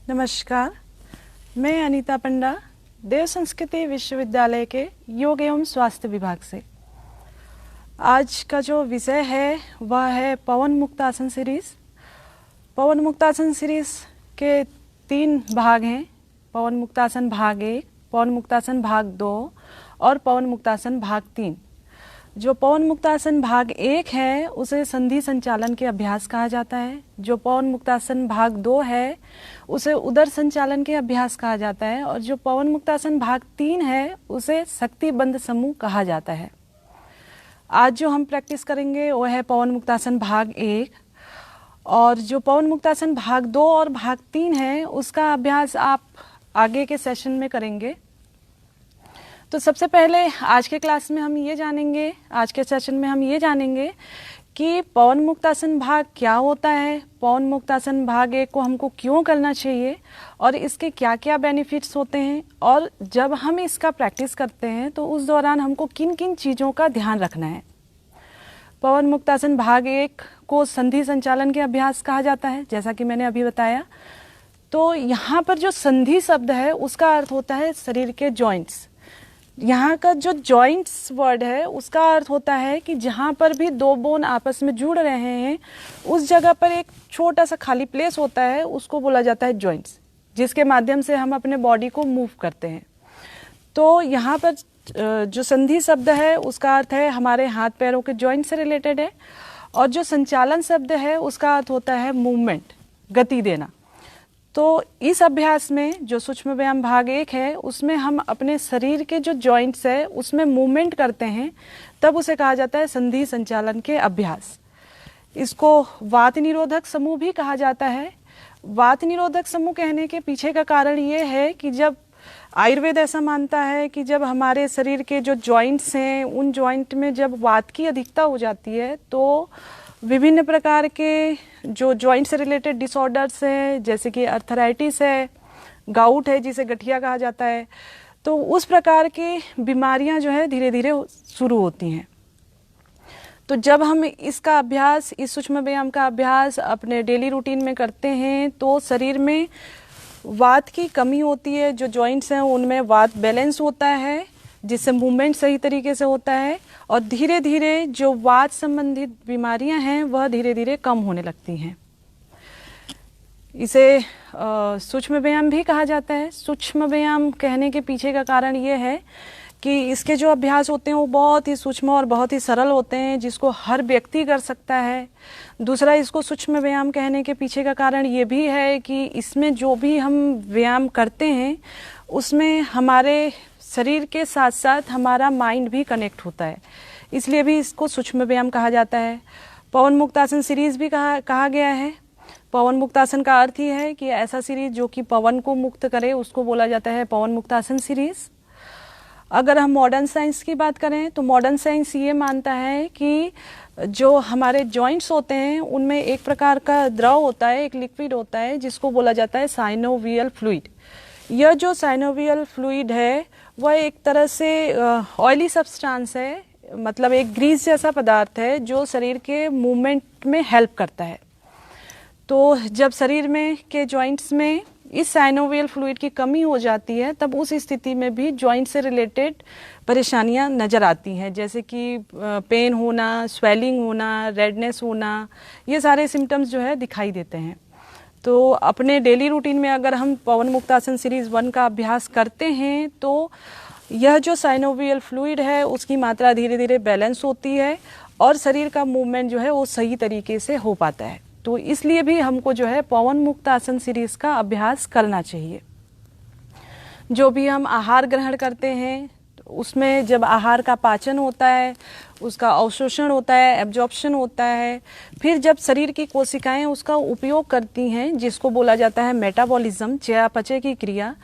नमस्कार, मैं अनीता पंडा देव संस्कृति विश्वविद्यालय के योग एवं स्वास्थ्य विभाग से। आज का जो विषय है वह है पवन मुक्तासन सीरीज। पवन मुक्तासन सीरीज के 3 भाग हैं, पवन मुक्तासन भाग 1, पवन मुक्तासन भाग 2 और पवन मुक्तासन भाग 3। जो पवन मुक्तासन भाग 1 है उसे संधि संचालन के अभ्यास कहा जाता है। जो पवन मुक्तासन भाग 2 है उसे उदर संचालन के अभ्यास कहा जाता है और जो पवन मुक्तासन भाग 3 है उसे शक्तिबंध समूह कहा जाता है। आज जो हम प्रैक्टिस करेंगे वो है पवन मुक्तासन भाग 1 और जो पवन मुक्तासन भाग 2 और भाग 3 है उसका अभ्यास आप आगे के सेशन में करेंगे। तो सबसे पहले आज के क्लास में हम ये जानेंगे, आज के सेशन में हम ये जानेंगे कि पवन मुक्तासन भाग क्या होता है, पवन मुक्तासन भाग 1 को हमको क्यों करना चाहिए और इसके क्या क्या बेनिफिट्स होते हैं, और जब हम इसका प्रैक्टिस करते हैं तो उस दौरान हमको किन किन चीज़ों का ध्यान रखना है। पवन मुक्तासन भाग 1 को संधि संचालन के अभ्यास कहा जाता है, जैसा कि मैंने अभी बताया। तो यहाँ पर जो संधि शब्द है उसका अर्थ होता है शरीर के जॉइंट्स। यहाँ का जो जॉइंट्स वर्ड है उसका अर्थ होता है कि जहाँ पर भी 2 बोन आपस में जुड़ रहे हैं उस जगह पर एक छोटा सा खाली प्लेस होता है, उसको बोला जाता है जॉइंट्स, जिसके माध्यम से हम अपने बॉडी को मूव करते हैं। तो यहाँ पर जो संधि शब्द है उसका अर्थ है हमारे हाथ पैरों के जॉइंट से रिलेटेड है, और जो संचालन शब्द है उसका अर्थ होता है मूवमेंट, गति देना। तो इस अभ्यास में जो सूक्ष्म व्यायाम भाग 1 है उसमें हम अपने शरीर के जो जॉइंट्स है उसमें मूवमेंट करते हैं, तब उसे कहा जाता है संधि संचालन के अभ्यास। इसको वात निरोधक समूह भी कहा जाता है। वात निरोधक समूह कहने के पीछे का कारण ये है कि जब आयुर्वेद ऐसा मानता है कि जब हमारे शरीर के जो जॉइंट्स हैं उन जॉइंट में जब वात की अधिकता हो जाती है तो विभिन्न प्रकार के जो जॉइंट से रिलेटेड डिसऑर्डर्स हैं, जैसे कि अर्थराइटिस है, गाउट है जिसे गठिया कहा जाता है, तो उस प्रकार की बीमारियां जो है धीरे धीरे शुरू होती हैं। तो जब हम इसका अभ्यास, इस सूक्ष्म व्यायाम का अभ्यास अपने डेली रूटीन में करते हैं तो शरीर में वात की कमी होती है, जो जॉइंट्स हैं उनमें वात बैलेंस होता है जिससे मूवमेंट सही तरीके से होता है, और धीरे धीरे जो वात संबंधित बीमारियां हैं वह धीरे धीरे कम होने लगती हैं। इसे सूक्ष्म व्यायाम भी कहा जाता है। सूक्ष्म व्यायाम कहने के पीछे का कारण ये है कि इसके जो अभ्यास होते हैं वो बहुत ही सूक्ष्म और बहुत ही सरल होते हैं, जिसको हर व्यक्ति कर सकता है। दूसरा, इसको सूक्ष्म व्यायाम कहने के पीछे का कारण ये भी है कि इसमें जो भी हम व्यायाम करते हैं उसमें हमारे शरीर के साथ साथ हमारा माइंड भी कनेक्ट होता है, इसलिए भी इसको सूक्ष्म व्यायाम कहा जाता है। पवन मुक्तासन सीरीज भी कहा गया है। पवन मुक्तासन का अर्थ ही है कि ऐसा सीरीज जो कि पवन को मुक्त करे उसको बोला जाता है पवन मुक्तासन सीरीज। अगर हम मॉडर्न साइंस की बात करें तो मॉडर्न साइंस ये मानता है कि जो हमारे जॉइंट्स होते हैं उनमें एक प्रकार का द्रव होता है, एक लिक्विड होता है जिसको बोला जाता है साइनोवियल फ्लूइड। यह जो साइनोवियल फ्लूइड है वह एक तरह से ऑयली सब्सटेंस है, मतलब एक ग्रीस जैसा पदार्थ है जो शरीर के मूवमेंट में हेल्प करता है। तो जब शरीर में के जॉइंट्स में इस साइनोवियल फ्लूइड की कमी हो जाती है तब उस स्थिति में भी जॉइंट से रिलेटेड परेशानियां नज़र आती हैं, जैसे कि पेन होना, स्वेलिंग होना, रेडनेस होना, ये सारे सिम्टम्स जो है दिखाई देते हैं। तो अपने डेली रूटीन में अगर हम पवन मुक्तासन सीरीज 1 का अभ्यास करते हैं तो यह जो साइनोवियल फ्लूइड है उसकी मात्रा धीरे धीरे बैलेंस होती है और शरीर का मूवमेंट जो है वो सही तरीके से हो पाता है। तो इसलिए भी हमको जो है पवन मुक्तासन सीरीज का अभ्यास करना चाहिए। जो भी हम आहार ग्रहण करते हैं उसमें जब आहार का पाचन होता है, उसका अवशोषण होता है, एब्जॉर्प्शन होता है, फिर जब शरीर की कोशिकाएं उसका उपयोग करती हैं जिसको बोला जाता है मेटाबॉलिज्म, चयापचय की क्रिया,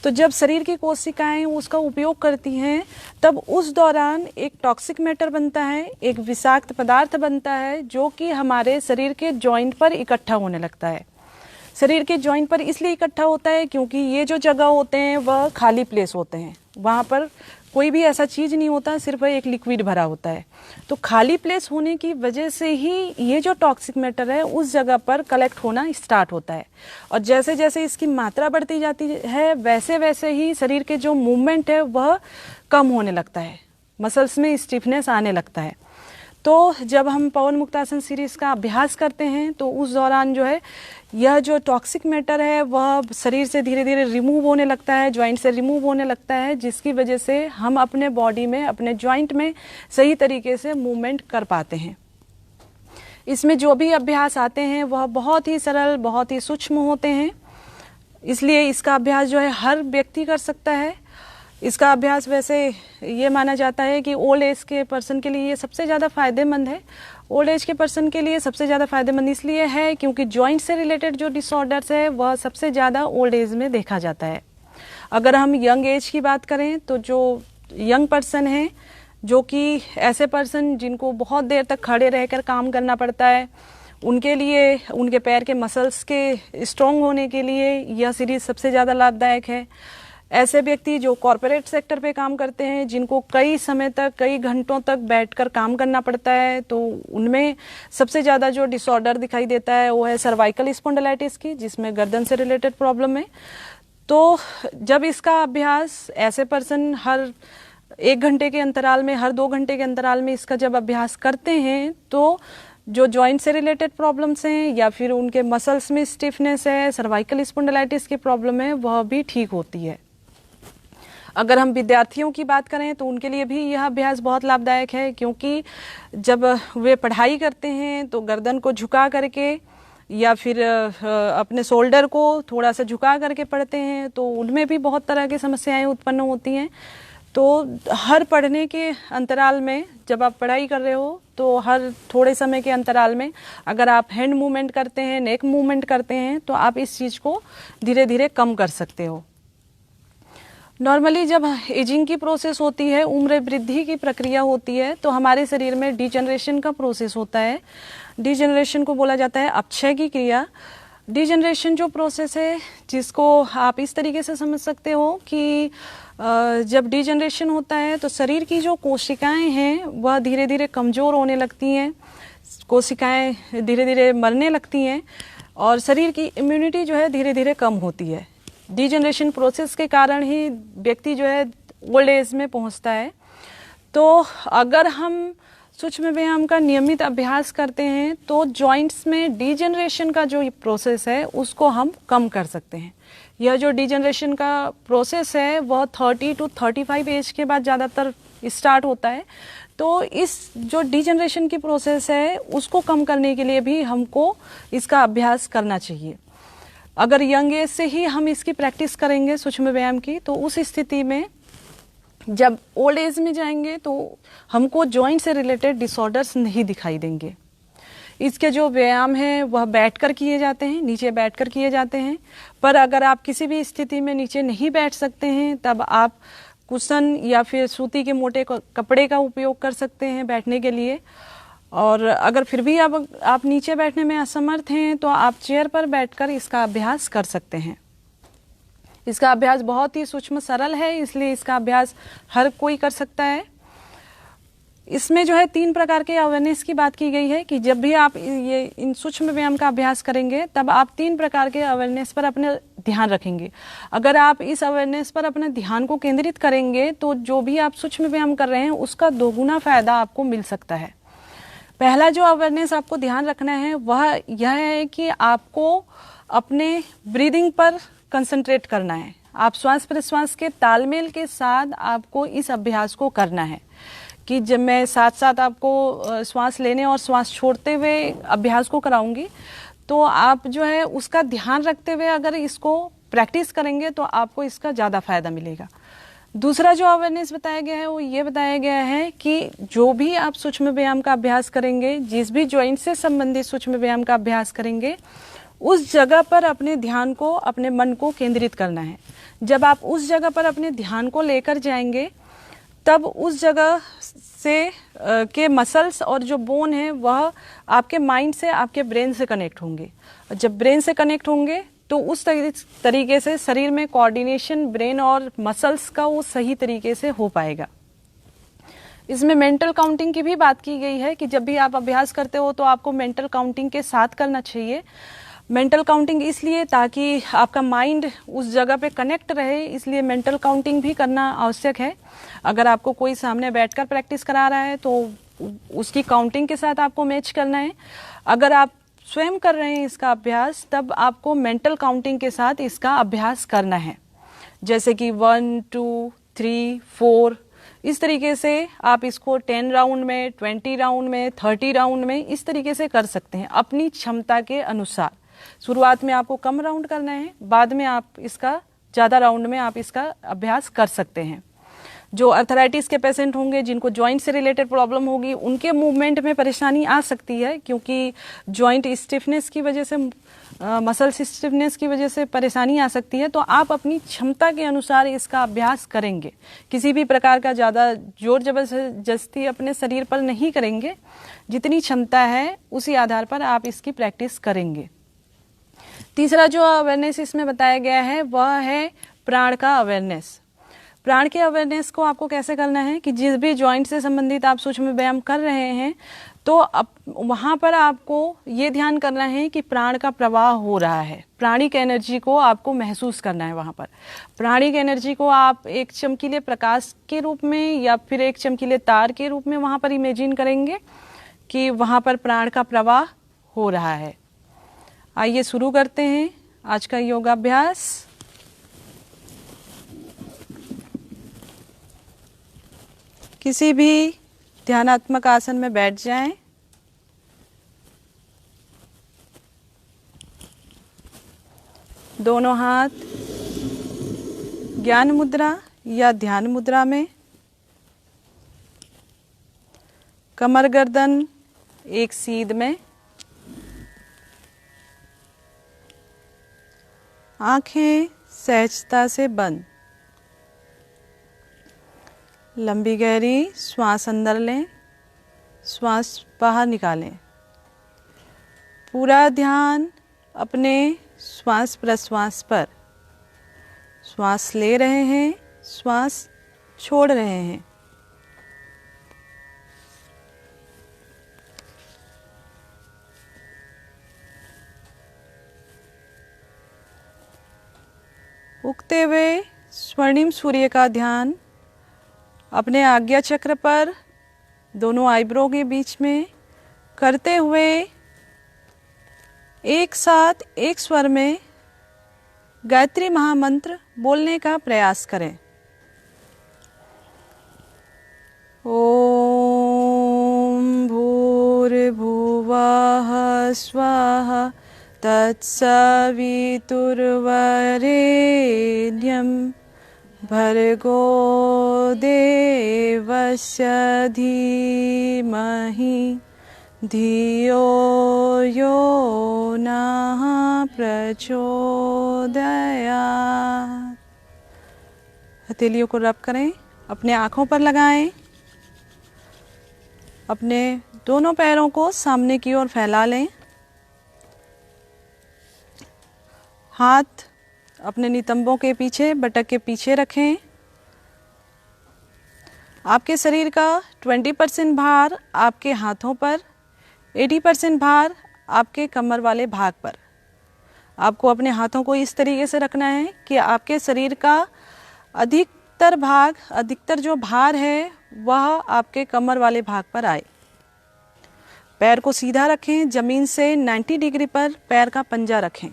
तो जब शरीर की कोशिकाएं उसका उपयोग करती हैं तब उस दौरान एक टॉक्सिक मैटर बनता है, एक विषाक्त पदार्थ बनता है जो कि हमारे शरीर के जॉइंट पर इकट्ठा होने लगता है। शरीर के जॉइंट पर इसलिए इकट्ठा होता है क्योंकि ये जो जगह होते हैं वह खाली प्लेस होते हैं, वहाँ पर कोई भी ऐसा चीज़ नहीं होता, सिर्फ एक लिक्विड भरा होता है। तो खाली प्लेस होने की वजह से ही ये जो टॉक्सिक मैटर है उस जगह पर कलेक्ट होना स्टार्ट होता है, और जैसे जैसे इसकी मात्रा बढ़ती जाती है वैसे वैसे ही शरीर के जो मूवमेंट है वह कम होने लगता है, मसल्स में स्टिफनेस आने लगता है। तो जब हम पवन मुक्तासन सीरीज़ का अभ्यास करते हैं तो उस दौरान जो है यह जो टॉक्सिक मैटर है वह शरीर से धीरे धीरे रिमूव होने लगता है, जॉइंट से रिमूव होने लगता है, जिसकी वजह से हम अपने बॉडी में, अपने जॉइंट में सही तरीके से मूवमेंट कर पाते हैं। इसमें जो भी अभ्यास आते हैं वह बहुत ही सरल, बहुत ही सूक्ष्म होते हैं, इसलिए इसका अभ्यास जो है हर व्यक्ति कर सकता है। इसका अभ्यास वैसे ये माना जाता है कि ओल्ड एज के पर्सन के लिए ये सबसे ज़्यादा फ़ायदेमंद है। ओल्ड एज के पर्सन के लिए सबसे ज़्यादा फ़ायदेमंद इसलिए है क्योंकि जॉइंट से रिलेटेड जो डिसऑर्डर्स है वह सबसे ज़्यादा ओल्ड एज में देखा जाता है। अगर हम यंग एज की बात करें तो जो यंग पर्सन है, जो कि ऐसे पर्सन जिनको बहुत देर तक खड़े रहकर काम करना पड़ता है, उनके लिए, उनके पैर के मसल्स के स्ट्रॉन्ग होने के लिए यह सीरीज़ सबसे ज़्यादा लाभदायक है। ऐसे व्यक्ति जो कॉरपोरेट सेक्टर पे काम करते हैं, जिनको कई समय तक, कई घंटों तक बैठकर काम करना पड़ता है, तो उनमें सबसे ज़्यादा जो डिसऑर्डर दिखाई देता है वो है सर्वाइकल स्पॉन्डिलाइटिस की, जिसमें गर्दन से रिलेटेड प्रॉब्लम है। तो जब इसका अभ्यास ऐसे पर्सन हर 1 घंटे के अंतराल में, हर 2 घंटे के अंतराल में इसका जब अभ्यास करते हैं तो जो जॉइंट से रिलेटेड प्रॉब्लम्स हैं या फिर उनके मसल्स में स्टिफनेस है, सर्वाइकल स्पॉन्डिलाइटिस की प्रॉब्लम है, वह भी ठीक होती है। अगर हम विद्यार्थियों की बात करें तो उनके लिए भी यह अभ्यास बहुत लाभदायक है, क्योंकि जब वे पढ़ाई करते हैं तो गर्दन को झुका करके या फिर अपने शोल्डर को थोड़ा सा झुका करके पढ़ते हैं, तो उनमें भी बहुत तरह की समस्याएं उत्पन्न होती हैं। तो हर पढ़ने के अंतराल में, जब आप पढ़ाई कर रहे हो तो हर थोड़े समय के अंतराल में अगर आप हैंड मूवमेंट करते हैं, नेक मूवमेंट करते हैं, तो आप इस चीज़ को धीरे धीरे कम कर सकते हो। नॉर्मली जब एजिंग की प्रोसेस होती है, उम्र वृद्धि की प्रक्रिया होती है, तो हमारे शरीर में डिजेनरेशन का प्रोसेस होता है। डिजेनरेशन को बोला जाता है अपक्षय की क्रिया। डिजेनरेशन जो प्रोसेस है, जिसको आप इस तरीके से समझ सकते हो कि जब डिजेनरेशन होता है तो शरीर की जो कोशिकाएं हैं वह धीरे धीरे कमज़ोर होने लगती हैं, कोशिकाएं धीरे धीरे मरने लगती हैं और शरीर की इम्यूनिटी जो है धीरे धीरे कम होती है। डिजेनरेशन प्रोसेस के कारण ही व्यक्ति जो है ओल्ड एज में पहुंचता है। तो अगर हम सूक्ष्म व्यायाम का नियमित अभ्यास करते हैं तो जॉइंट्स में डिजेनरेशन का जो प्रोसेस है उसको हम कम कर सकते हैं। यह जो डिजेनरेशन का प्रोसेस है वह 30 to 35 एज के बाद ज़्यादातर स्टार्ट होता है। तो इस जो डिजेनरेशन की प्रोसेस है उसको कम करने के लिए भी हमको इसका अभ्यास करना चाहिए। अगर यंग एज से ही हम इसकी प्रैक्टिस करेंगे सूक्ष्म व्यायाम की, तो उस स्थिति में जब ओल्ड एज में जाएंगे तो हमको जॉइंट से रिलेटेड डिसऑर्डर्स नहीं दिखाई देंगे। इसके जो व्यायाम हैं वह बैठकर किए जाते हैं, नीचे बैठकर किए जाते हैं। पर अगर आप किसी भी स्थिति में नीचे नहीं बैठ सकते हैं तब आप कुशन या फिर सूती के मोटे कपड़े का उपयोग कर सकते हैं बैठने के लिए। और अगर फिर भी आप नीचे बैठने में असमर्थ हैं तो आप चेयर पर बैठकर इसका अभ्यास कर सकते हैं। इसका अभ्यास बहुत ही सूक्ष्म सरल है, इसलिए इसका अभ्यास हर कोई कर सकता है। इसमें जो है 3 प्रकार के अवेयरनेस की बात की गई है कि जब भी आप ये इन सूक्ष्म व्यायाम का अभ्यास करेंगे तब आप 3 प्रकार के अवेयरनेस पर अपने ध्यान रखेंगे। अगर आप इस अवेयरनेस पर अपने ध्यान को केंद्रित करेंगे तो जो भी आप सूक्ष्म व्यायाम कर रहे हैं उसका दोगुना फायदा आपको मिल सकता है। पहला जो अवेयरनेस आपको ध्यान रखना है वह यह है कि आपको अपने ब्रीदिंग पर कंसंट्रेट करना है। आप श्वास प्रश्वास के तालमेल के साथ आपको इस अभ्यास को करना है कि जब मैं साथ साथ आपको श्वास लेने और श्वास छोड़ते हुए अभ्यास को कराऊंगी तो आप जो है उसका ध्यान रखते हुए अगर इसको प्रैक्टिस करेंगे तो आपको इसका ज़्यादा फायदा मिलेगा। दूसरा जो अवेयरनेस बताया गया है वो ये बताया गया है कि जो भी आप सूक्ष्म व्यायाम का अभ्यास करेंगे, जिस भी जॉइंट से संबंधित सूक्ष्म व्यायाम का अभ्यास करेंगे, उस जगह पर अपने ध्यान को, अपने मन को केंद्रित करना है। जब आप उस जगह पर अपने ध्यान को लेकर जाएंगे तब उस जगह से के मसल्स और जो बोन है वह आपके माइंड से, आपके ब्रेन से कनेक्ट होंगे। जब ब्रेन से कनेक्ट होंगे तो उस तरीके से शरीर में कोऑर्डिनेशन ब्रेन और मसल्स का वो सही तरीके से हो पाएगा। इसमें मेंटल काउंटिंग की भी बात की गई है कि जब भी आप अभ्यास करते हो तो आपको मेंटल काउंटिंग के साथ करना चाहिए। मेंटल काउंटिंग इसलिए ताकि आपका माइंड उस जगह पे कनेक्ट रहे, इसलिए मेंटल काउंटिंग भी करना आवश्यक है। अगर आपको कोई सामने बैठकर प्रैक्टिस करा रहा है तो उसकी काउंटिंग के साथ आपको मैच करना है। अगर आप स्वयं कर रहे हैं इसका अभ्यास, तब आपको मेंटल काउंटिंग के साथ इसका अभ्यास करना है। जैसे कि 1 2 3 4 इस तरीके से आप इसको 10 राउंड में, 20 राउंड में, 30 राउंड में इस तरीके से कर सकते हैं अपनी क्षमता के अनुसार। शुरुआत में आपको कम राउंड करना है, बाद में आप इसका ज़्यादा राउंड में आप इसका अभ्यास कर सकते हैं। जो अर्थराइटिस के पेशेंट होंगे, जिनको जॉइंट से रिलेटेड प्रॉब्लम होगी, उनके मूवमेंट में परेशानी आ सकती है, क्योंकि जॉइंट स्टिफनेस की वजह से, मसल स्टिफनेस की वजह से परेशानी आ सकती है। तो आप अपनी क्षमता के अनुसार इसका अभ्यास करेंगे, किसी भी प्रकार का ज़्यादा जोर जबरदस्ती अपने शरीर पर नहीं करेंगे। जितनी क्षमता है उसी आधार पर आप इसकी प्रैक्टिस करेंगे। तीसरा जो अवेयरनेस इसमें बताया गया है वह है प्राण का अवेयरनेस। प्राण के अवेयरनेस को आपको कैसे करना है कि जिस भी जॉइंट से संबंधित आप सूक्ष्म व्यायाम कर रहे हैं तो वहाँ पर आपको ये ध्यान करना है कि प्राण का प्रवाह हो रहा है, प्राणिक एनर्जी को आपको महसूस करना है। वहाँ पर प्राणिक एनर्जी को आप एक चमकीले प्रकाश के रूप में या फिर एक चमकीले तार के रूप में वहाँ पर इमेजिन करेंगे कि वहाँ पर प्राण का प्रवाह हो रहा है। आइए शुरू करते हैं आज का योगाभ्यास। किसी भी ध्यानात्मक आसन में बैठ जाएं। दोनों हाथ ज्ञान मुद्रा या ध्यान मुद्रा में, कमर गर्दन एक सीध में, आंखें सहजता से बंद। लंबी गहरी श्वास अंदर लें, श्वास बाहर निकालें। पूरा ध्यान अपने श्वास प्रश्वास पर। श्वास ले रहे हैं, श्वास छोड़ रहे हैं। उगते हुए स्वर्णिम सूर्य का ध्यान अपने आज्ञा चक्र पर, दोनों आईब्रो के बीच में करते हुए एक साथ एक स्वर में गायत्री महामंत्र बोलने का प्रयास करें। ओम भूर्भुवः स्वः तत्सवितुर्वरेण्यं भर्गो देवस्य धीमहि धियो यो नः प्रचोदयात्। हथेलियों को रब करें, अपने आँखों पर लगाएं, अपने दोनों पैरों को सामने की ओर फैला लें। हाथ अपने नितंबों के पीछे, बटक के पीछे रखें। आपके शरीर का 20% भार आपके हाथों पर, 80% भार आपके कमर वाले भाग पर। आपको अपने हाथों को इस तरीके से रखना है कि आपके शरीर का अधिकतर जो भार है वह आपके कमर वाले भाग पर आए। पैर को सीधा रखें, जमीन से 90 डिग्री पर पैर का पंजा रखें।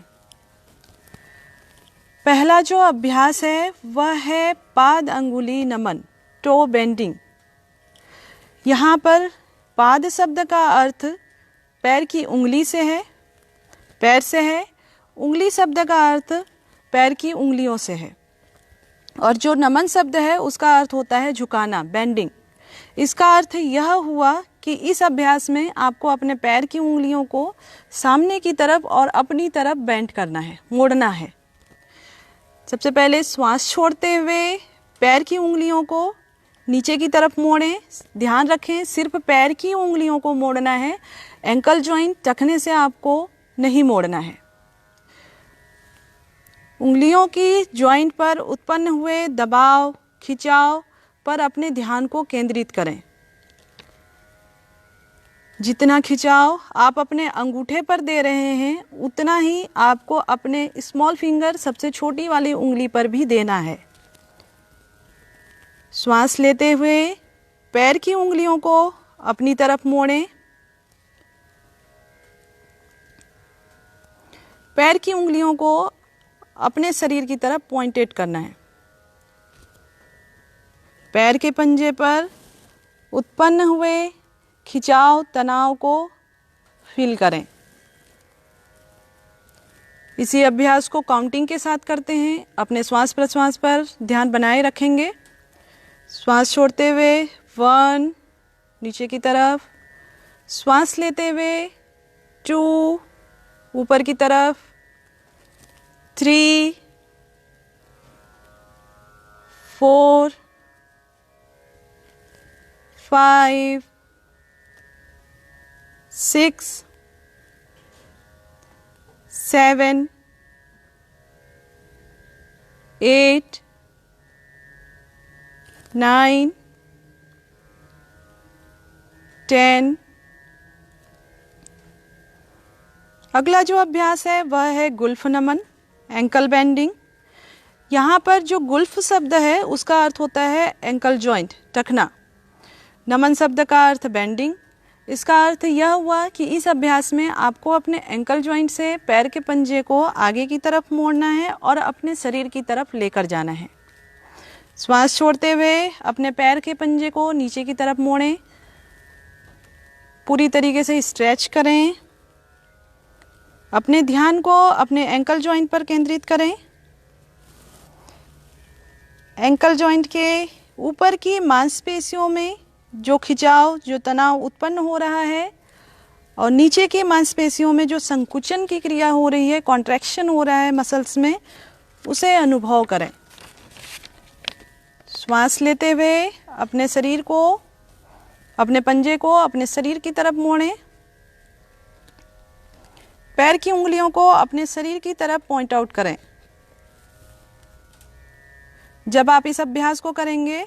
पहला जो अभ्यास है वह है पाद अंगुली नमन, टो बेंडिंग। यहाँ पर पाद शब्द का अर्थ पैर की उंगली से है, पैर से है। उंगली शब्द का अर्थ पैर की उंगलियों से है। और जो नमन शब्द है उसका अर्थ होता है झुकाना, बेंडिंग। इसका अर्थ यह हुआ कि इस अभ्यास में आपको अपने पैर की उंगलियों को सामने की तरफ और अपनी तरफ बेंड करना है, मोड़ना है। सबसे पहले श्वास छोड़ते हुए पैर की उंगलियों को नीचे की तरफ मोड़ें। ध्यान रखें सिर्फ पैर की उंगलियों को मोड़ना है, एंकल जॉइंट टखने से आपको नहीं मोड़ना है। उंगलियों की जॉइंट पर उत्पन्न हुए दबाव, खिंचाव पर अपने ध्यान को केंद्रित करें। जितना खिंचाव आप अपने अंगूठे पर दे रहे हैं, उतना ही आपको अपने स्मॉल फिंगर, सबसे छोटी वाली उंगली पर भी देना है। श्वास लेते हुए पैर की उंगलियों को अपनी तरफ मोड़ें। पैर की उंगलियों को अपने शरीर की तरफ पॉइंटेड करना है। पैर के पंजे पर उत्पन्न हुए खिंचाव, तनाव को फील करें। इसी अभ्यास को काउंटिंग के साथ करते हैं। अपने श्वास प्रश्वास पर ध्यान बनाए रखेंगे। श्वास छोड़ते हुए 1 नीचे की तरफ, श्वास लेते हुए 2 ऊपर की तरफ, 3 4 5 6 7 8 9 10। अगला जो अभ्यास है वह है गुल्फ नमन, एंकल बेंडिंग। यहाँ पर जो गुल्फ शब्द है उसका अर्थ होता है एंकल जॉइंट, टखना। नमन शब्द का अर्थ बेंडिंग। इसका अर्थ यह हुआ कि इस अभ्यास में आपको अपने एंकल जॉइंट से पैर के पंजे को आगे की तरफ मोड़ना है और अपने शरीर की तरफ लेकर जाना है। श्वास छोड़ते हुए अपने पैर के पंजे को नीचे की तरफ मोड़ें। पूरी तरीके से स्ट्रेच करें। अपने ध्यान को अपने एंकल जॉइंट पर केंद्रित करें। एंकल जॉइंट के ऊपर की मांसपेशियों में जो खिंचाव, जो तनाव उत्पन्न हो रहा है और नीचे की मांसपेशियों में जो संकुचन की क्रिया हो रही है, कॉन्ट्रैक्शन हो रहा है मसल्स में, उसे अनुभव करें। श्वास लेते हुए अपने शरीर को, अपने पंजे को अपने शरीर की तरफ मोड़ें। पैर की उंगलियों को अपने शरीर की तरफ पॉइंट आउट करें। जब आप इस अभ्यास को करेंगे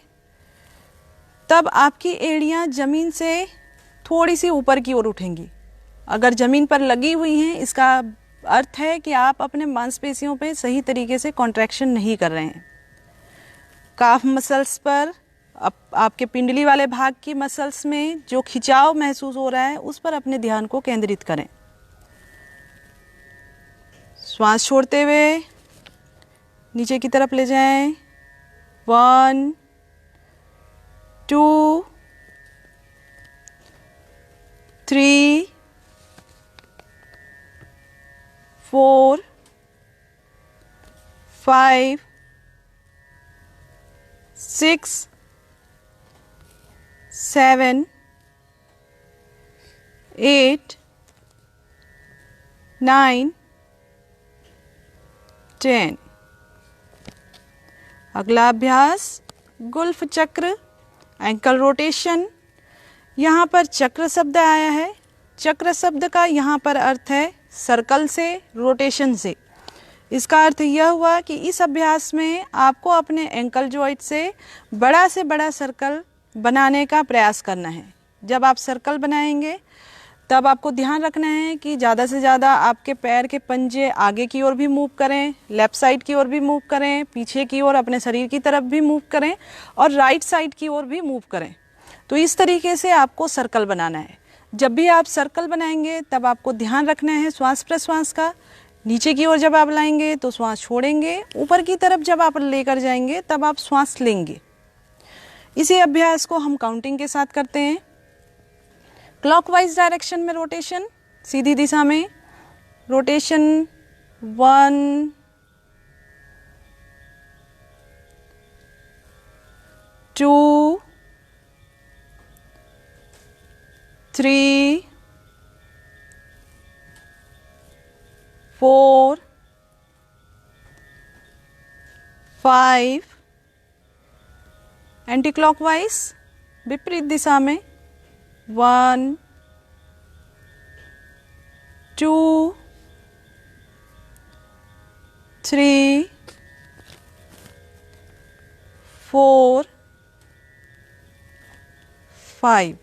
तब आपकी एड़ियां जमीन से थोड़ी सी ऊपर की ओर उठेंगी। अगर जमीन पर लगी हुई हैं, इसका अर्थ है कि आप अपने मांसपेशियों पे सही तरीके से कॉन्ट्रैक्शन नहीं कर रहे हैं। काफ मसल्स पर, आपके पिंडली वाले भाग की मसल्स में जो खिंचाव महसूस हो रहा है उस पर अपने ध्यान को केंद्रित करें। श्वास छोड़ते हुए नीचे की तरफ ले जाएं। 1 2 3 4 5 6 7 8 9 10। अगला अभ्यास गुल्फ चक्र, एंकल रोटेशन। यहाँ पर चक्र शब्द आया है। चक्र शब्द का यहाँ पर अर्थ है सर्कल से, रोटेशन से। इसका अर्थ यह हुआ कि इस अभ्यास में आपको अपने एंकल जॉइंट से बड़ा सर्कल बनाने का प्रयास करना है। जब आप सर्कल बनाएंगे तब आपको ध्यान रखना है कि ज़्यादा से ज़्यादा आपके पैर के पंजे आगे की ओर भी मूव करें, लेफ़्ट साइड की ओर भी मूव करें, पीछे की ओर अपने शरीर की तरफ भी मूव करें और राइट साइड की ओर भी मूव करें। तो इस तरीके से आपको सर्कल बनाना है। जब भी आप सर्कल बनाएंगे तब आपको ध्यान रखना है श्वास प्रश्वास का। नीचे की ओर जब आप लाएंगे तो श्वास छोड़ेंगे, ऊपर की तरफ जब आप लेकर जाएंगे तब आप श्वास लेंगे। इसी अभ्यास को हम काउंटिंग के साथ करते हैं। क्लॉकवाइज डायरेक्शन में रोटेशन, सीधी दिशा में रोटेशन। 1 2 3 4 5। एंटी क्लॉकवाइज विपरीत दिशा में 1 2 3 4 5।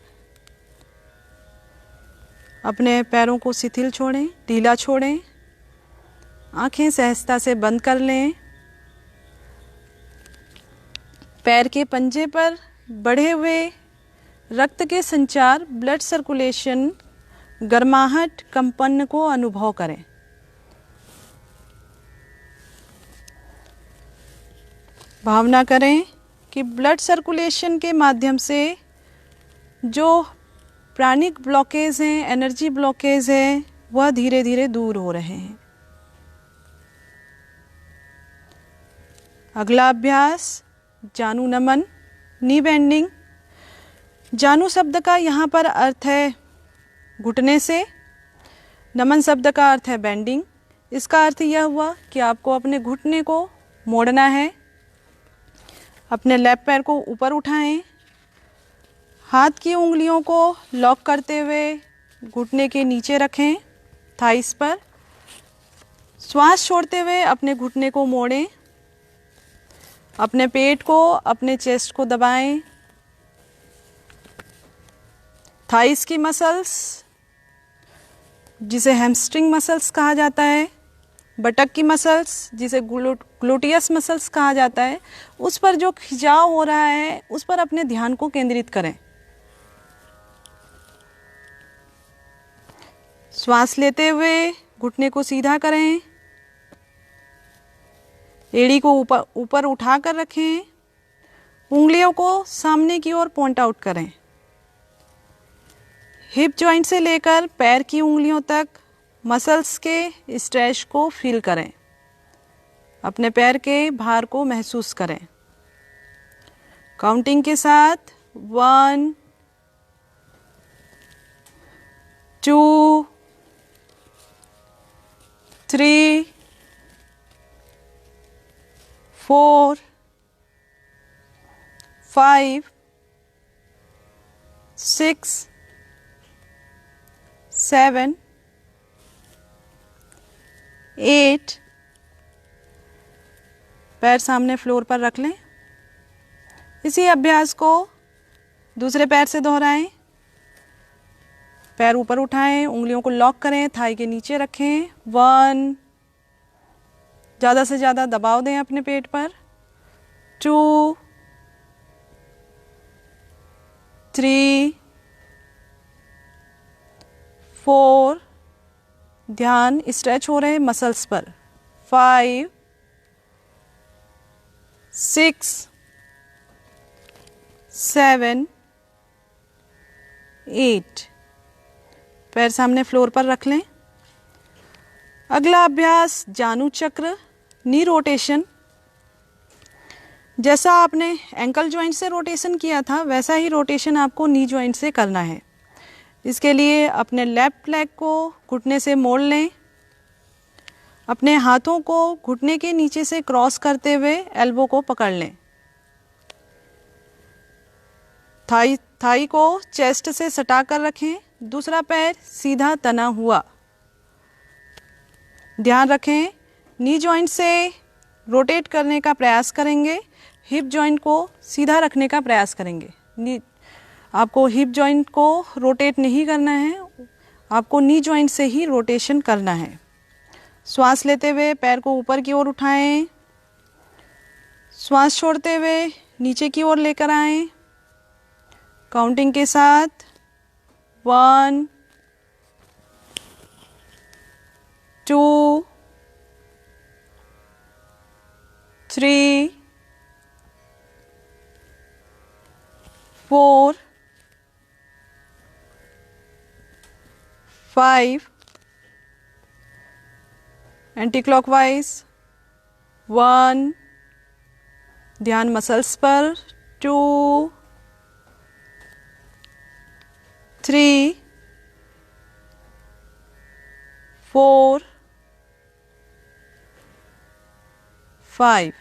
अपने पैरों को शिथिल छोड़ें, ढीला छोड़ें, आंखें सहजता से बंद कर लें। पैर के पंजे पर बढ़े हुए रक्त के संचार, ब्लड सर्कुलेशन, गर्माहट, कंपन को अनुभव करें। भावना करें कि ब्लड सर्कुलेशन के माध्यम से जो प्राणिक ब्लॉकेज हैं, एनर्जी ब्लॉकेज है, वह धीरे धीरे दूर हो रहे हैं। अगला अभ्यास जानु नमन, नी बेंडिंग। जानु शब्द का यहाँ पर अर्थ है घुटने से, नमन शब्द का अर्थ है बेंडिंग। इसका अर्थ यह हुआ कि आपको अपने घुटने को मोड़ना है। अपने लेफ्ट पैर को ऊपर उठाएं, हाथ की उंगलियों को लॉक करते हुए घुटने के नीचे रखें, थाइस पर। श्वास छोड़ते हुए अपने घुटने को मोड़ें, अपने पेट को, अपने चेस्ट को दबाएं। थाइस की मसल्स, जिसे हैमस्ट्रिंग मसल्स कहा जाता है, बटक की मसल्स, जिसे ग्लूटियस मसल्स कहा जाता है, उस पर जो खिंचाव हो रहा है उस पर अपने ध्यान को केंद्रित करें। श्वास लेते हुए घुटने को सीधा करें, एड़ी को ऊपर उठाकर रखें, उंगलियों को सामने की ओर पॉइंट आउट करें। हिप जॉइंट से लेकर पैर की उंगलियों तक मसल्स के स्ट्रेच को फील करें। अपने पैर के भार को महसूस करें। काउंटिंग के साथ 1 2 3 4 5 6 7 8। पैर सामने फ्लोर पर रख लें। इसी अभ्यास को दूसरे पैर से दोहराएं। पैर ऊपर उठाएं, उंगलियों को लॉक करें, थाई के नीचे रखें। 1, ज़्यादा से ज़्यादा दबाव दें अपने पेट पर। 2 3 4, ध्यान स्ट्रेच हो रहे मसल्स पर। 5 6 7 8। पैर सामने फ्लोर पर रख लें। अगला अभ्यास जानु चक्र, नी रोटेशन। जैसा आपने एंकल जॉइंट से रोटेशन किया था वैसा ही रोटेशन आपको नी जॉइंट से करना है। इसके लिए अपने लेफ्ट लेग को घुटने से मोड़ लें। अपने हाथों को घुटने के नीचे से क्रॉस करते हुए एल्बो को पकड़ लें। थाई को चेस्ट से सटा कर रखें। दूसरा पैर सीधा तना हुआ। ध्यान रखें, नी जॉइंट से रोटेट करने का प्रयास करेंगे, हिप जॉइंट को सीधा रखने का प्रयास करेंगे। आपको हिप जॉइंट को रोटेट नहीं करना है, आपको नी जॉइंट से ही रोटेशन करना है। श्वास लेते हुए पैर को ऊपर की ओर उठाएं, श्वास छोड़ते हुए नीचे की ओर लेकर आएं। काउंटिंग के साथ 1 2 3 4 5, एंटी क्लॉकवाइज 1, ध्यान मसल्स पर। 2 3 4 5।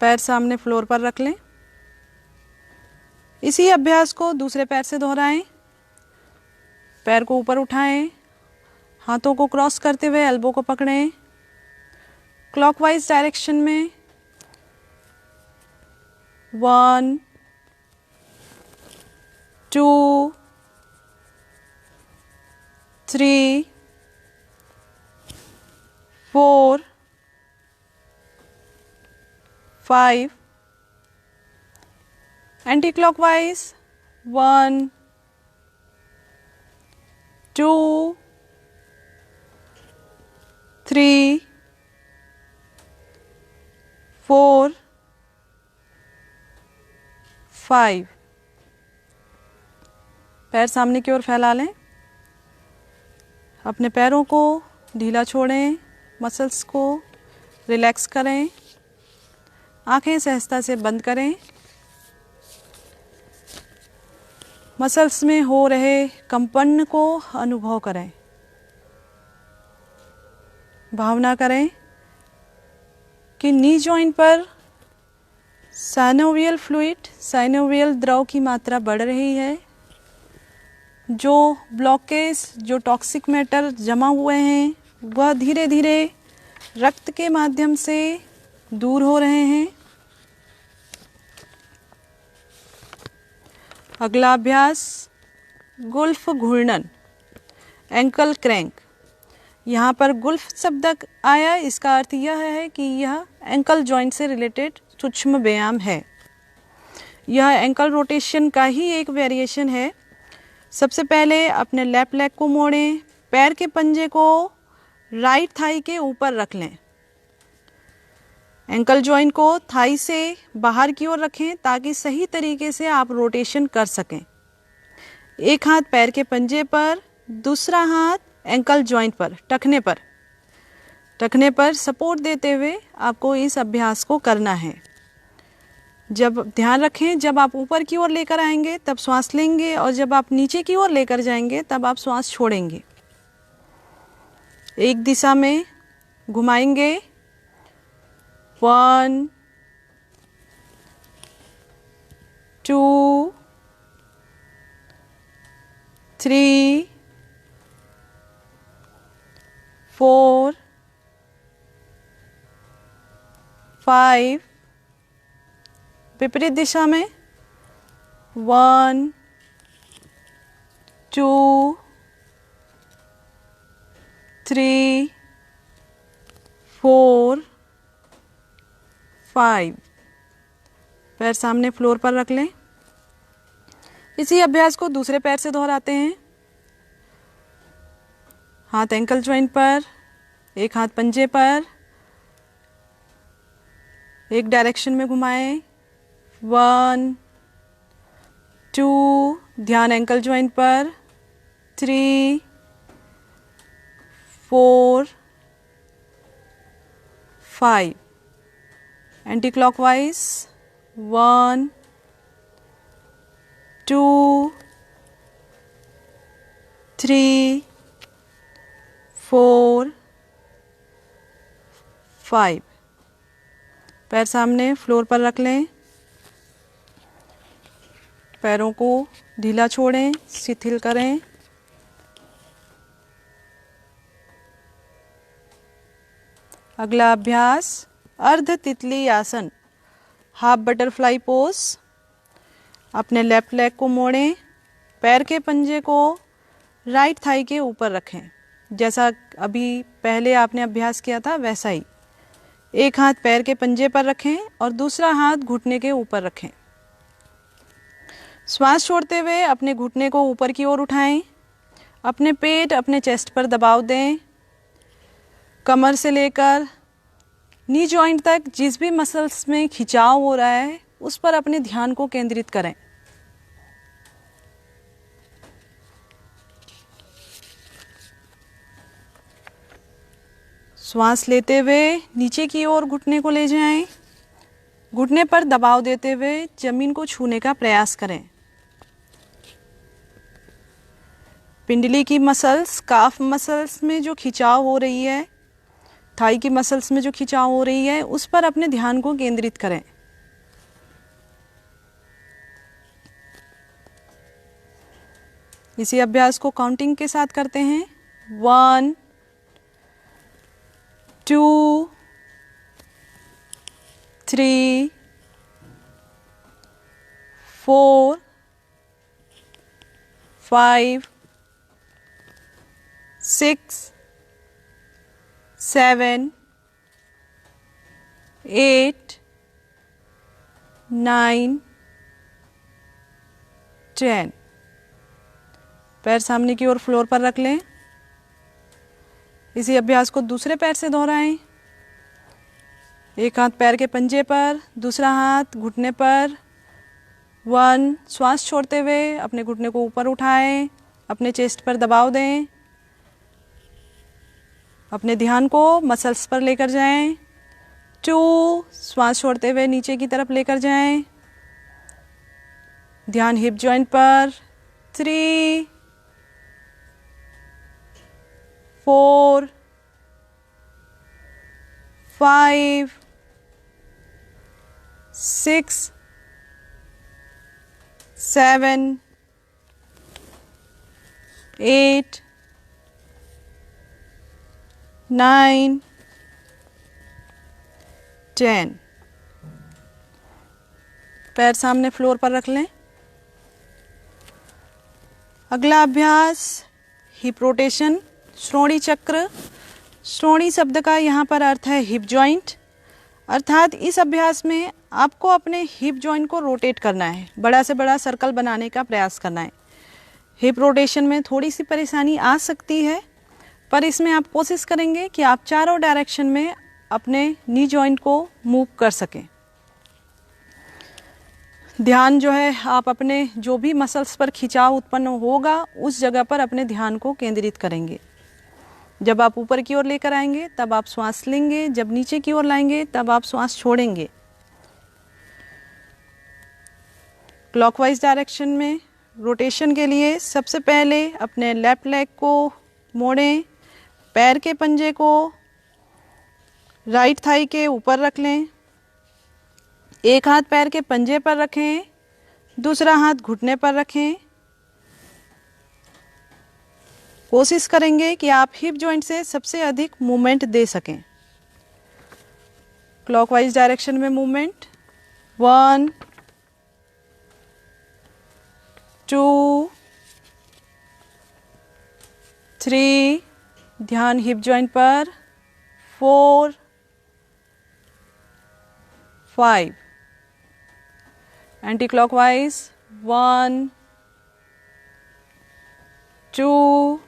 पैर सामने फ्लोर पर रख लें। इसी अभ्यास को दूसरे पैर से दोहराएं। पैर को ऊपर उठाएं, हाथों को क्रॉस करते हुए एल्बो को पकड़ें, क्लॉकवाइज डायरेक्शन में। 1 2 3 4 5 एंटी क्लॉकवाइज 1 2 3 4 5। पैर सामने की ओर फैला लें। अपने पैरों को ढीला छोड़ें, मसल्स को रिलैक्स करें, आंखें सहजता से बंद करें। मसल्स में हो रहे कंपन को अनुभव करें। भावना करें कि नी जॉइंट पर साइनोवियल फ्लूइड, साइनोवियल द्रव की मात्रा बढ़ रही है। जो ब्लॉकेज, जो टॉक्सिक मैटर जमा हुए हैं, वह धीरे धीरे रक्त के माध्यम से दूर हो रहे हैं। अगला अभ्यास गुल्फ घूर्णन, एंकल क्रैंक। यहाँ पर गुल्फ शब्द आया, इसका अर्थ यह है कि यह एंकल जॉइंट से रिलेटेड सूक्ष्म व्यायाम है। यह एंकल रोटेशन का ही एक वेरिएशन है। सबसे पहले अपने लेफ्ट लेग को मोड़ें, पैर के पंजे को राइट थाई के ऊपर रख लें। एंकल जॉइंट को थाई से बाहर की ओर रखें ताकि सही तरीके से आप रोटेशन कर सकें। एक हाथ पैर के पंजे पर, दूसरा हाथ एंकल जॉइंट पर, टखने पर सपोर्ट देते हुए आपको इस अभ्यास को करना है। जब ध्यान रखें, जब आप ऊपर की ओर लेकर आएंगे तब श्वास लेंगे, और जब आप नीचे की ओर लेकर जाएंगे तब आप श्वास छोड़ेंगे। एक दिशा में घुमाएंगे। 1 2 3 4 5। विपरीत दिशा में 1 2 3 4 5। पैर सामने फ्लोर पर रख लें। इसी अभ्यास को दूसरे पैर से दोहराते हैं। हाथ एंकल जॉइंट पर, एक हाथ पंजे पर, एक डायरेक्शन में घुमाएं। 1 2, ध्यान एंकल जॉइंट पर। 3 4 5। Anti clockwise 1 2 3 4 5। पैर सामने फ्लोर पर रख लें। पैरों को ढीला छोड़ें, शिथिल करें। अगला अभ्यास अर्ध तितली आसन, हाफ बटरफ्लाई पोज। अपने लेफ्ट लेग को मोड़ें, पैर के पंजे को राइट थाई के ऊपर रखें, जैसा अभी पहले आपने अभ्यास किया था वैसा ही। एक हाथ पैर के पंजे पर रखें और दूसरा हाथ घुटने के ऊपर रखें। श्वास छोड़ते हुए अपने घुटने को ऊपर की ओर उठाएं। अपने पेट, अपने चेस्ट पर दबाव दें। कमर से लेकर नी जॉइंट तक जिस भी मसल्स में खिंचाव हो रहा है उस पर अपने ध्यान को केंद्रित करें। श्वास लेते हुए नीचे की ओर घुटने को ले जाएं। घुटने पर दबाव देते हुए जमीन को छूने का प्रयास करें। पिंडली की मसल्स, काफ मसल्स में जो खिंचाव हो रही है, थाई की मसल्स में जो खिंचाव हो रही है, उस पर अपने ध्यान को केंद्रित करें। इसी अभ्यास को काउंटिंग के साथ करते हैं। 1 2 3 4 5 6 7 8 9 10। पैर सामने की ओर फ्लोर पर रख लें। इसी अभ्यास को दूसरे पैर से दोहराएं। एक हाथ पैर के पंजे पर, दूसरा हाथ घुटने पर। 1 श्वास छोड़ते हुए अपने घुटने को ऊपर उठाएं, अपने चेस्ट पर दबाव दें, अपने ध्यान को मसल्स पर लेकर जाएं। 2 श्वास छोड़ते हुए नीचे की तरफ लेकर जाएं, ध्यान हिप जॉइंट पर। 3 4 5 6 7 8 9 10। पैर सामने फ्लोर पर रख लें। अगला अभ्यास हिप रोटेशन, श्रोणी चक्र। श्रोणी शब्द का यहाँ पर अर्थ है हिप जॉइंट, अर्थात इस अभ्यास में आपको अपने हिप जॉइंट को रोटेट करना है, बड़ा से बड़ा सर्कल बनाने का प्रयास करना है। हिप रोटेशन में थोड़ी सी परेशानी आ सकती है, पर इसमें आप कोशिश करेंगे कि आप चारों डायरेक्शन में अपने नी जॉइंट को मूव कर सकें। ध्यान जो है आप अपने जो भी मसल्स पर खिंचाव उत्पन्न होगा उस जगह पर अपने ध्यान को केंद्रित करेंगे। जब आप ऊपर की ओर लेकर आएंगे तब आप श्वास लेंगे, जब नीचे की ओर लाएंगे तब आप श्वास छोड़ेंगे। क्लॉकवाइज डायरेक्शन में रोटेशन के लिए सबसे पहले अपने लेफ्ट लेग को मोड़ें, पैर के पंजे को राइट थाई के ऊपर रख लें, एक हाथ पैर के पंजे पर रखें, दूसरा हाथ घुटने पर रखें। कोशिश करेंगे कि आप हिप जॉइंट से सबसे अधिक मूवमेंट दे सकें। क्लॉकवाइज डायरेक्शन में मूवमेंट 1 2 3, ध्यान हिप जॉइंट पर, 4 5। Anti clockwise 1 2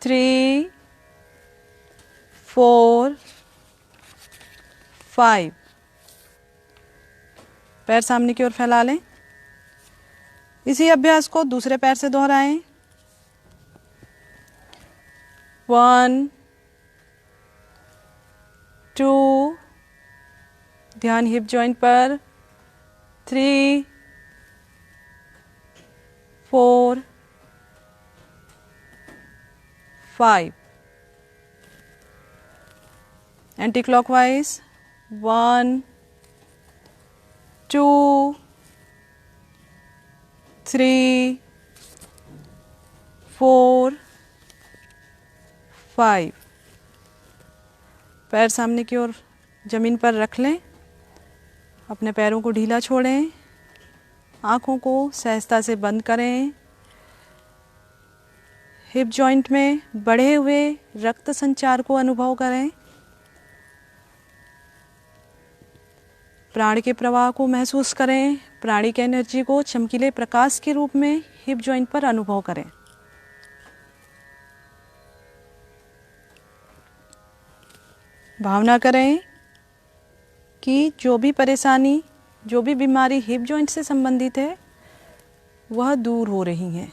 3 4 5। पैर सामने की ओर फैला लें। इसी अभ्यास को दूसरे पैर से दोहराएं। 1 2, ध्यान हिप जॉइंट पर, 3 4 5। Anti clockwise 1 2 3 4 5। पैर सामने की ओर जमीन पर रख लें, अपने पैरों को ढीला छोड़ें, आँखों को सहजता से बंद करें। हिप जॉइंट में बढ़े हुए रक्त संचार को अनुभव करें। प्राण के प्रवाह को महसूस करें। प्राणिक एनर्जी को चमकीले प्रकाश के रूप में हिप जॉइंट पर अनुभव करें। भावना करें कि जो भी परेशानी, जो भी बीमारी हिप जॉइंट से संबंधित है वह दूर हो रही है।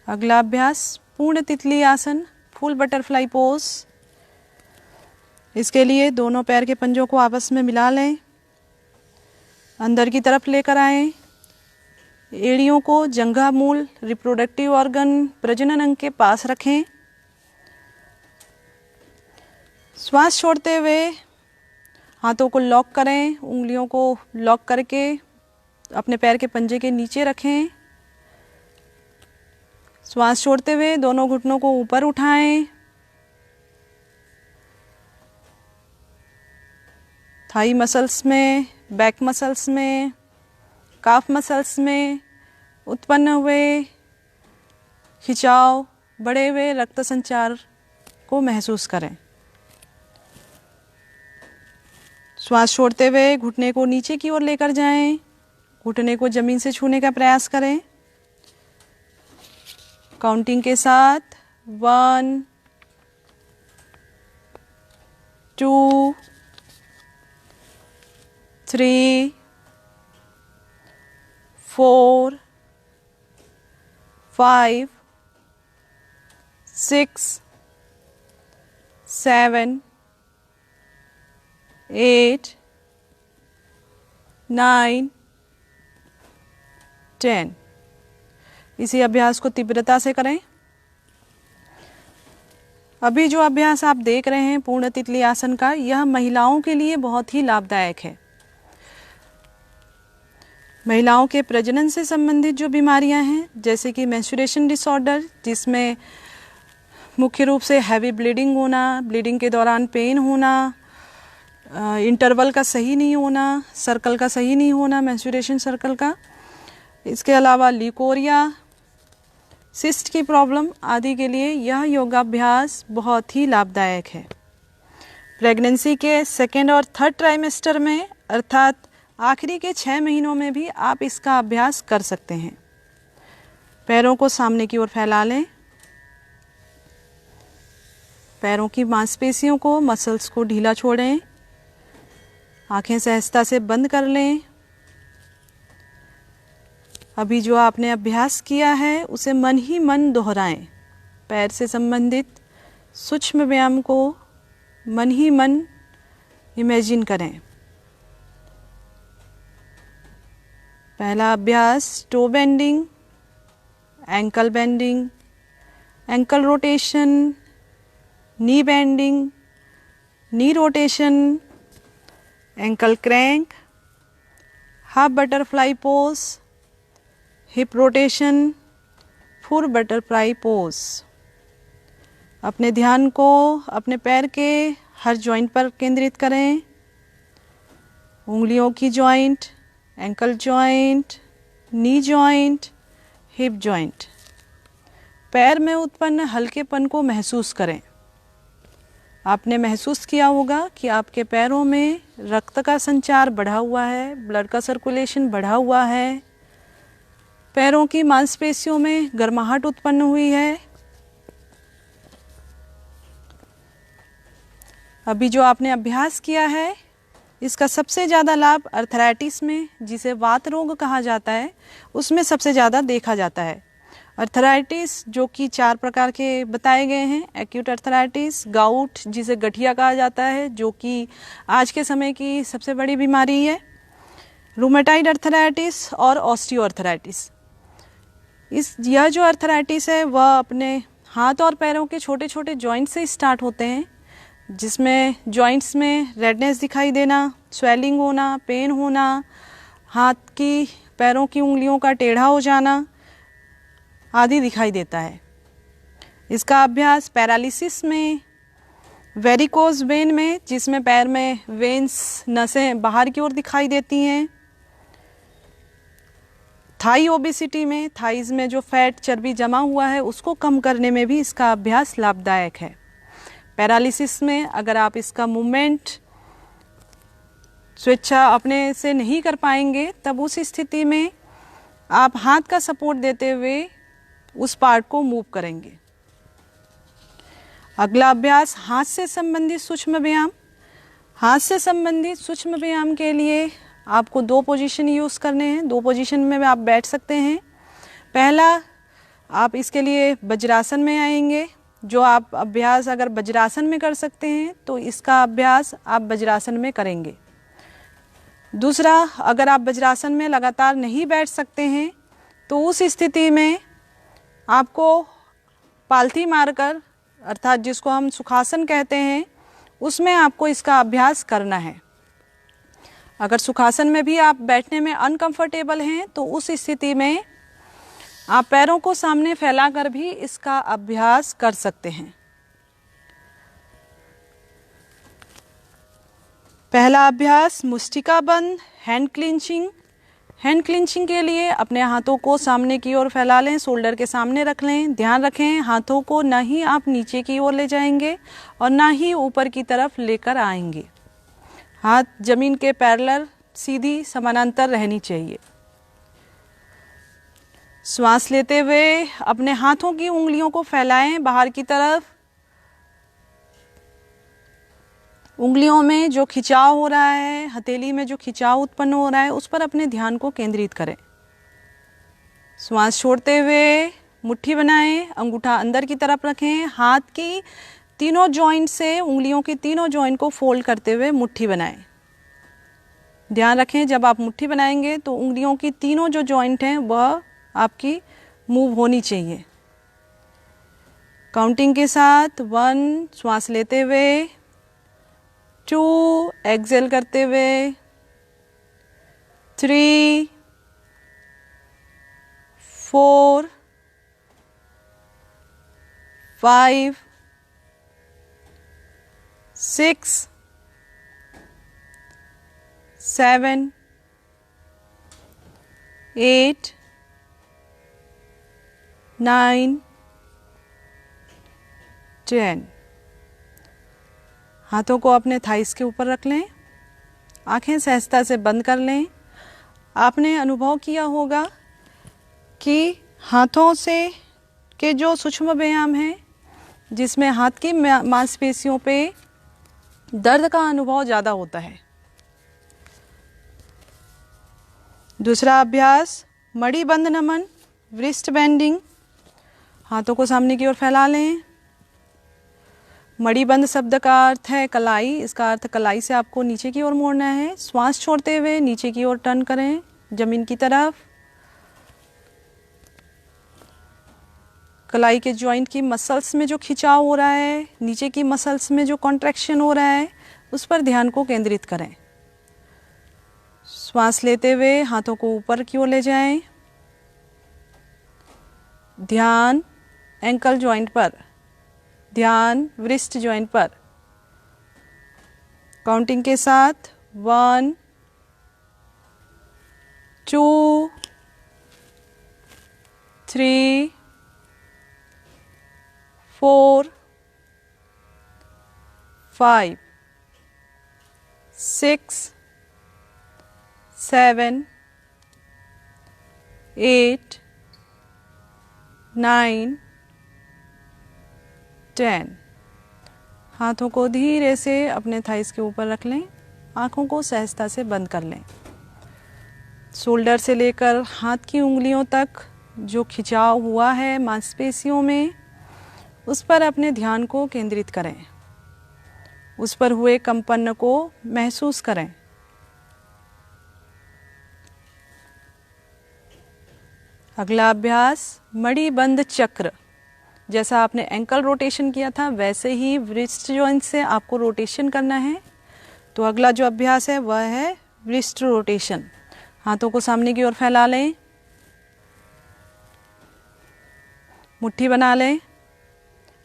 अगला अभ्यास पूर्ण तितली आसन, फुल बटरफ्लाई पोज। इसके लिए दोनों पैर के पंजों को आपस में मिला लें, अंदर की तरफ लेकर आएं, एड़ियों को जंघा मूल रिप्रोडक्टिव ऑर्गन प्रजनन अंग के पास रखें। श्वास छोड़ते हुए हाथों को लॉक करें, उंगलियों को लॉक करके अपने पैर के पंजे के नीचे रखें। श्वास छोड़ते हुए दोनों घुटनों को ऊपर उठाएं। थाई मसल्स में, बैक मसल्स में, काफ मसल्स में उत्पन्न हुए खिंचाव, बढ़े हुए रक्त संचार को महसूस करें। श्वास छोड़ते हुए घुटने को नीचे की ओर लेकर जाएं। घुटने को जमीन से छूने का प्रयास करें। काउंटिंग के साथ 1 2 3 4 5 6 7 8 9 10। इसी अभ्यास को तीव्रता से करें। अभी जो अभ्यास आप देख रहे हैं पूर्ण तितली आसन का, यह महिलाओं के लिए बहुत ही लाभदायक है। महिलाओं के प्रजनन से संबंधित जो बीमारियां हैं, जैसे कि मेंस्ट्रुएशन डिसऑर्डर, जिसमें मुख्य रूप से हैवी ब्लीडिंग होना, ब्लीडिंग के दौरान पेन होना, इंटरवल का सही नहीं होना, सर्कल का सही नहीं होना, मेंस्ट्रुएशन सर्कल का, इसके अलावा ल्यूकोरिया, सिस्ट की प्रॉब्लम आदि के लिए यह योगाभ्यास बहुत ही लाभदायक है। प्रेगनेंसी के सेकेंड और थर्ड ट्राइमेस्टर में, अर्थात आखिरी के 6 महीनों में भी आप इसका अभ्यास कर सकते हैं। पैरों को सामने की ओर फैला लें। पैरों की मांसपेशियों को, मसल्स को ढीला छोड़ें। आंखें सहजता से बंद कर लें। अभी जो आपने अभ्यास किया है उसे मन ही मन दोहराएं। पैर से संबंधित सूक्ष्म व्यायाम को मन ही मन इमेजिन करें। पहला अभ्यास toe bending, ankle bending, ankle rotation, knee bending, knee rotation, ankle crank, half butterfly pose, hip rotation, full butterfly pose. अपने ध्यान को अपने पैर के हर जॉइंट पर केंद्रित करें। उंगलियों की joint, ankle joint, knee joint, hip joint. पैर में उत्पन्न हल्केपन को महसूस करें। आपने महसूस किया होगा कि आपके पैरों में रक्त का संचार बढ़ा हुआ है, ब्लड का सर्कुलेशन बढ़ा हुआ है, पैरों की मांसपेशियों में गर्माहट उत्पन्न हुई है। अभी जो आपने अभ्यास किया है, इसका सबसे ज़्यादा लाभ अर्थराइटिस में, जिसे वात रोग कहा जाता है, उसमें सबसे ज़्यादा देखा जाता है। अर्थराइटिस जो कि 4 प्रकार के बताए गए हैं। एक्यूट अर्थराइटिस, गाउट जिसे गठिया कहा जाता है, जो कि आज के समय की सबसे बड़ी बीमारी है, रूमेटाइड अर्थराइटिस और ऑस्टियोआर्थराइटिस। यह जो अर्थराइटिस है वह अपने हाथ और पैरों के छोटे छोटे जॉइंट से स्टार्ट होते हैं, जिसमें जॉइंट्स में रेडनेस दिखाई देना, स्वेलिंग होना, पेन होना, हाथ की पैरों की उंगलियों का टेढ़ा हो जाना आदि दिखाई देता है। इसका अभ्यास पैरालिसिस में, वेरिकोज वेन में, जिसमें पैर में वेन्स, नसें बाहर की ओर दिखाई देती हैं, थाई ओबेसिटी में, थाइज में जो फैट चर्बी जमा हुआ है उसको कम करने में भी इसका अभ्यास लाभदायक है। पैरालिसिस में अगर आप इसका मूवमेंट स्वेच्छा अपने से नहीं कर पाएंगे, तब उस स्थिति में आप हाथ का सपोर्ट देते हुए उस पार्ट को मूव करेंगे। अगला अभ्यास हाथ से संबंधित सूक्ष्म व्यायाम। हाथ से संबंधित सूक्ष्म व्यायाम के लिए आपको 2 पोजीशन यूज़ करने हैं। 2 पोजीशन में आप बैठ सकते हैं। पहला, आप इसके लिए वज्रासन में आएंगे। जो आप अभ्यास अगर वज्रासन में कर सकते हैं तो इसका अभ्यास आप वज्रासन में करेंगे। दूसरा, अगर आप वज्रासन में लगातार नहीं बैठ सकते हैं तो उस स्थिति में आपको पालथी मारकर, अर्थात जिसको हम सुखासन कहते हैं, उसमें आपको इसका अभ्यास करना है। अगर सुखासन में भी आप बैठने में अनकंफर्टेबल हैं तो उस स्थिति में आप पैरों को सामने फैलाकर भी इसका अभ्यास कर सकते हैं। पहला अभ्यास मुष्टिका बंद, हैंड क्लिंचिंग। हैंड क्लिंचिंग के लिए अपने हाथों को सामने की ओर फैला लें, शोल्डर के सामने रख लें। ध्यान रखें हाथों को ना ही आप नीचे की ओर ले जाएंगे और ना ही ऊपर की तरफ लेकर आएंगे। हाथ जमीन के पैरेलल सीधी समानांतर रहनी चाहिए। श्वास लेते हुए अपने हाथों की उंगलियों को फैलाएं बाहर की तरफ। उंगलियों में जो खिंचाव हो रहा है, हथेली में जो खिंचाव उत्पन्न हो रहा है, उस पर अपने ध्यान को केंद्रित करें। श्वास छोड़ते हुए मुट्ठी बनाएं, अंगूठा अंदर की तरफ रखें। हाथ की तीनों जॉइंट से उंगलियों की तीनों जॉइंट को फोल्ड करते हुए मुट्ठी बनाएं। ध्यान रखें जब आप मुट्ठी बनाएंगे तो उंगलियों की तीनों जो जॉइंट हैं वह आपकी मूव होनी चाहिए। काउंटिंग के साथ 1 श्वास लेते हुए, 2 एक्सेल करते हुए, 3, 4, 5, 6, 7, 8, 9, 10। हाथों को अपने थाइस के ऊपर रख लें, आंखें सहजता से बंद कर लें। आपने अनुभव किया होगा कि हाथों से के जो सूक्ष्म व्यायाम हैं, जिसमें हाथ की मांसपेशियों पे दर्द का अनुभव ज़्यादा होता है। दूसरा अभ्यास मणि बंद नमन, व्रिस्ट बेंडिंग। हाथों को सामने की ओर फैला लें। मणिबंध शब्द का अर्थ है कलाई। इसका अर्थ कलाई से आपको नीचे की ओर मोड़ना है। श्वास छोड़ते हुए नीचे की ओर टर्न करें, जमीन की तरफ। कलाई के जॉइंट की मसल्स में जो खिंचाव हो रहा है, नीचे की मसल्स में जो कॉन्ट्रैक्शन हो रहा है, उस पर ध्यान को केंद्रित करें। श्वास लेते हुए हाथों को ऊपर की ओर ले जाएं। ध्यान एंकल जॉइंट पर, ध्यान व्रिस्ट जॉइंट पर। काउंटिंग के साथ 1, 2, 3, 4, 5, 6, 7, 8, 9, 10। हाथों को धीरे से अपने थाइस के ऊपर रख लें, आँखों को सहजता से बंद कर लें। शोल्डर से लेकर हाथ की उंगलियों तक जो खिंचाव हुआ है मांसपेशियों में, उस पर अपने ध्यान को केंद्रित करें। उस पर हुए कंपन को महसूस करें। अगला अभ्यास मणिबंध चक्र। जैसा आपने एंकल रोटेशन किया था वैसे ही व्रिस्ट जॉइंट से आपको रोटेशन करना है। तो अगला जो अभ्यास है वह है व्रिस्ट रोटेशन। हाथों को सामने की ओर फैला लें, मुट्ठी बना लें,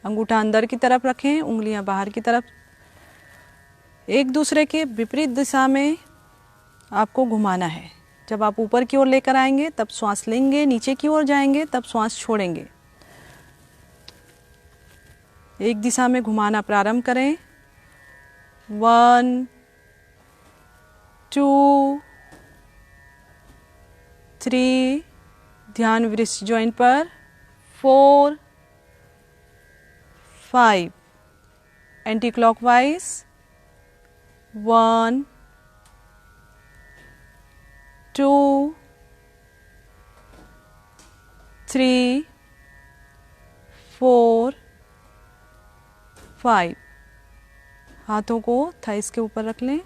अंगूठा अंदर की तरफ रखें, उंगलियां बाहर की तरफ। एक दूसरे के विपरीत दिशा में आपको घुमाना है। जब आप ऊपर की ओर लेकर आएंगे तब श्वास लेंगे, नीचे की ओर जाएंगे तब श्वास छोड़ेंगे। एक दिशा में घुमाना प्रारंभ करें। 1, 2, 3, ध्यान व्रिस्ट जॉइंट पर। 4, 5, एंटी क्लॉकवाइज। 1, 2, 3, 4, 5। हाथों को थाइस के ऊपर रख लें।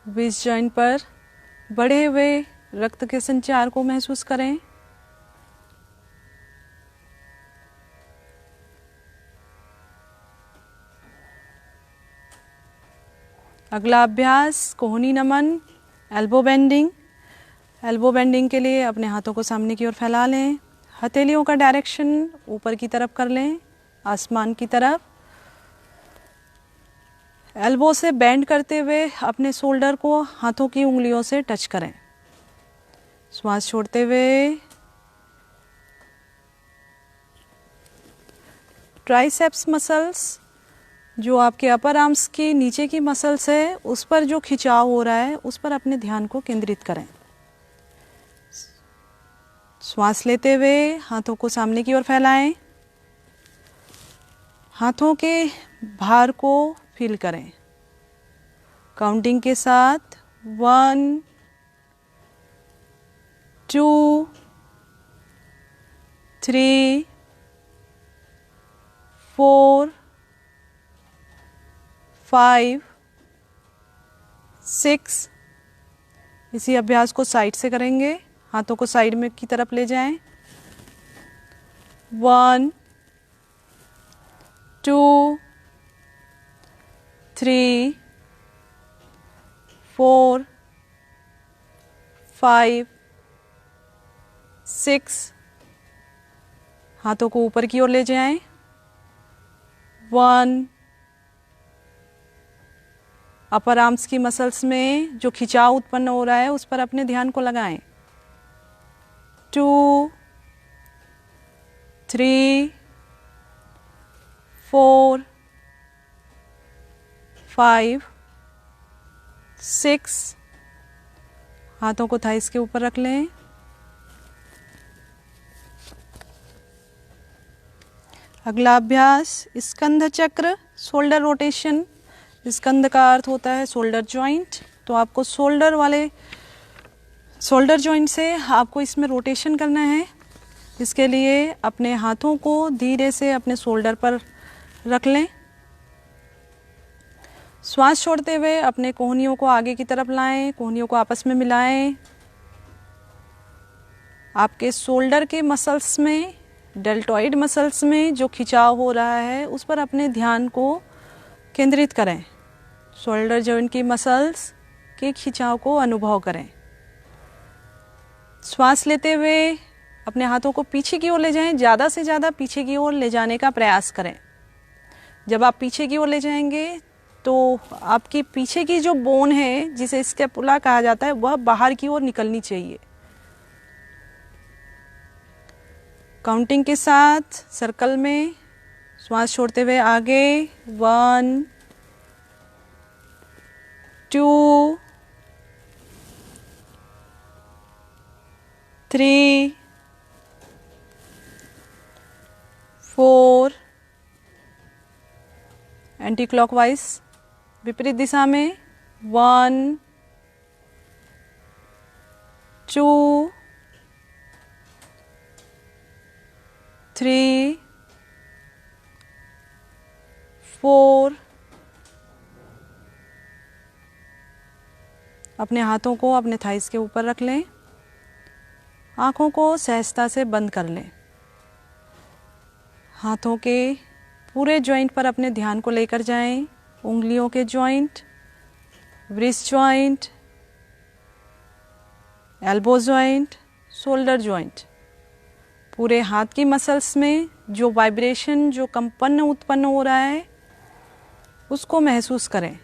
व्रिस्ट जॉइंट पर बढ़े हुए रक्त के संचार को महसूस करें। अगला अभ्यास कोहनी नमन, एल्बो बेंडिंग। एल्बो बेंडिंग के लिए अपने हाथों को सामने की ओर फैला लें, हथेलियों का डायरेक्शन ऊपर की तरफ कर लें, आसमान की तरफ। एल्बो से बेंड करते हुए अपने शोल्डर को हाथों की उंगलियों से टच करें। श्वास छोड़ते हुए ट्राइसेप्स मसल्स, जो आपके अपर आर्म्स की नीचे की मसल्स है, उस पर जो खिंचाव हो रहा है उस पर अपने ध्यान को केंद्रित करें। श्वास लेते हुए हाथों को सामने की ओर फैलाएं, हाथों के भार को फील करें। काउंटिंग के साथ 1 2 3 4 5 6। इसी अभ्यास को साइड से करेंगे, हाथों को साइड में की तरफ ले जाएं। 1 2 3 4 5 6। हाथों को ऊपर की ओर ले जाएं। 1। अपर आर्म्स की मसल्स में जो खिंचाव उत्पन्न हो रहा है उस पर अपने ध्यान को लगाएं। 2 3 4 5 6। हाथों को थाइस के ऊपर रख लें। अगला अभ्यास स्कंध चक्र, शोल्डर रोटेशन। स्कंध का अर्थ होता है शोल्डर जॉइंट, तो आपको शोल्डर जॉइंट से आपको इसमें रोटेशन करना है। इसके लिए अपने हाथों को धीरे से अपने शोल्डर पर रख लें। श्वास छोड़ते हुए अपने कोहनियों को आगे की तरफ लाएं, कोहनियों को आपस में मिलाएं। आपके शोल्डर के मसल्स में, डेल्टॉइड मसल्स में जो खिंचाव हो रहा है उस पर अपने ध्यान को केंद्रित करें। शोल्डर जॉइंट की मसल्स के खिंचाव को अनुभव करें। श्वास लेते हुए अपने हाथों को पीछे की ओर ले जाएं, ज़्यादा से ज़्यादा पीछे की ओर ले जाने का प्रयास करें। जब आप पीछे की ओर ले जाएंगे तो आपकी पीछे की जो बोन है, जिसे स्कैपुला कहा जाता है, वह बाहर की ओर निकलनी चाहिए। काउंटिंग के साथ सर्कल में श्वास छोड़ते हुए आगे 1 2 3 4। एंटी क्लॉकवाइज विपरीत दिशा में 1 2 3 4। अपने हाथों को अपने थाइस के ऊपर रख लें। आँखों को सहजता से बंद कर लें। हाथों के पूरे जॉइंट पर अपने ध्यान को लेकर जाएं। उंगलियों के joint, wrist joint, elbow joint, shoulder joint, पूरे हाथ की मसल्स में जो वाइब्रेशन, जो कंपन उत्पन्न हो रहा है उसको महसूस करें।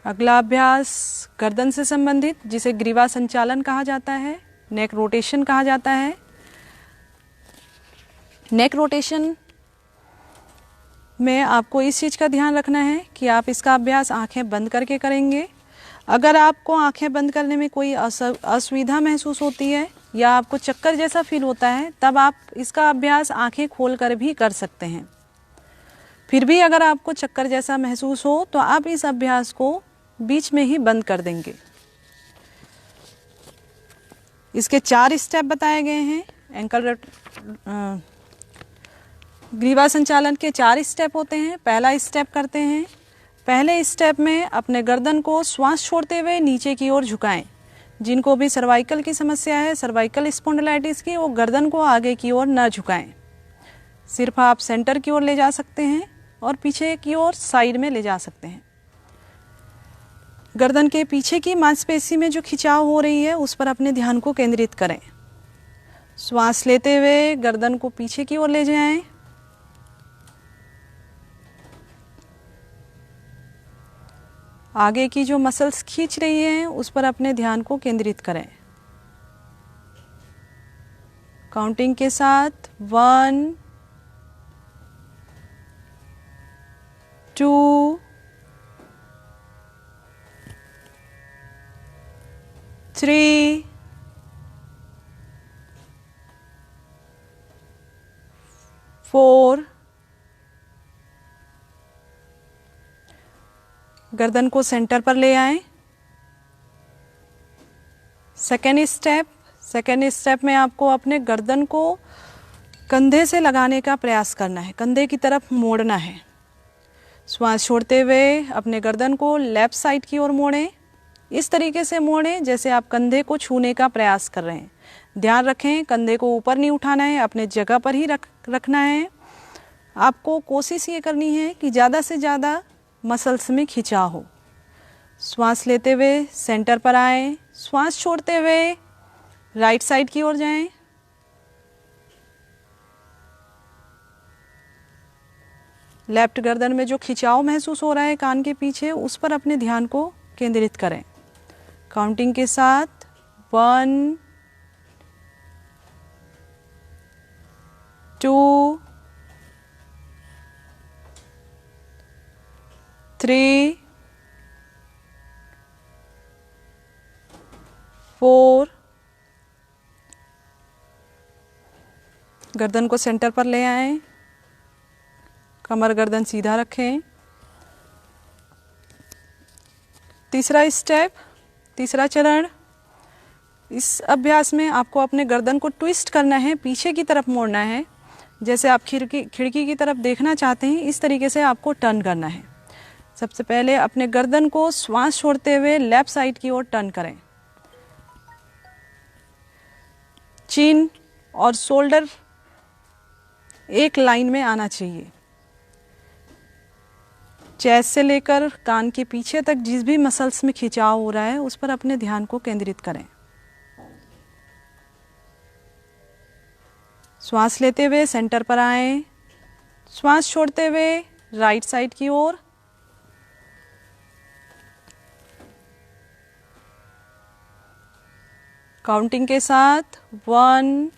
अगला अभ्यास गर्दन से संबंधित, जिसे ग्रीवा संचालन कहा जाता है, नेक रोटेशन कहा जाता है। नेक रोटेशन में आपको इस चीज़ का ध्यान रखना है कि आप इसका अभ्यास आंखें बंद करके करेंगे। अगर आपको आंखें बंद करने में कोई असुविधा महसूस होती है या आपको चक्कर जैसा फील होता है, तब आप इसका अभ्यास आंखें खोलकर भी कर सकते हैं। फिर भी अगर आपको चक्कर जैसा महसूस हो तो आप इस अभ्यास को बीच में ही बंद कर देंगे। इसके 4 स्टेप बताए गए हैं। एंकल ग्रीवा संचालन के 4 स्टेप होते हैं। पहला स्टेप करते हैं। पहले स्टेप में अपने गर्दन को श्वास छोड़ते हुए नीचे की ओर झुकाएं। जिनको भी सर्वाइकल की समस्या है, सर्वाइकल स्पॉन्डिलाइटिस की, वो गर्दन को आगे की ओर न झुकाएं। सिर्फ आप सेंटर की ओर ले जा सकते हैं। और पीछे की ओर साइड में ले जा सकते हैं। गर्दन के पीछे की मांसपेशी में जो खिंचाव हो रही है उस पर अपने ध्यान को केंद्रित करें। श्वास लेते हुए गर्दन को पीछे की ओर ले जाएं। आगे की जो मसल्स खींच रही हैं उस पर अपने ध्यान को केंद्रित करें। काउंटिंग के साथ 1 2 3 4। गर्दन को सेंटर पर ले आएं। सेकेंड स्टेप में आपको अपने गर्दन को कंधे से लगाने का प्रयास करना है, कंधे की तरफ मोड़ना है। श्वास छोड़ते हुए अपने गर्दन को लेफ्ट साइड की ओर मोड़ें। इस तरीके से मोड़ें जैसे आप कंधे को छूने का प्रयास कर रहे हैं। ध्यान रखें कंधे को ऊपर नहीं उठाना है, अपने जगह पर ही रखना है। आपको कोशिश ये करनी है कि ज़्यादा से ज़्यादा मसल्स में खिंचाव हो। श्वास लेते हुए सेंटर पर आएं। श्वास छोड़ते हुए राइट साइड की ओर जाएं। लेफ्ट गर्दन में जो खिंचाव महसूस हो रहा है कान के पीछे, उस पर अपने ध्यान को केंद्रित करें। काउंटिंग के साथ 1 2 3 4। गर्दन को सेंटर पर ले आएं। कमर गर्दन सीधा रखें। तीसरा चरण, इस अभ्यास में आपको अपने गर्दन को ट्विस्ट करना है, पीछे की तरफ मोड़ना है। जैसे आप खिड़की की तरफ देखना चाहते हैं, इस तरीके से आपको टर्न करना है। सबसे पहले अपने गर्दन को श्वास छोड़ते हुए लेफ्ट साइड की ओर टर्न करें। चिन और शोल्डर एक लाइन में आना चाहिए। चेस्ट से लेकर कान के पीछे तक जिस भी मसल्स में खिंचाव हो रहा है उस पर अपने ध्यान को केंद्रित करें। श्वास लेते हुए सेंटर पर आएं। श्वास छोड़ते हुए राइट साइड की ओर। काउंटिंग के साथ 1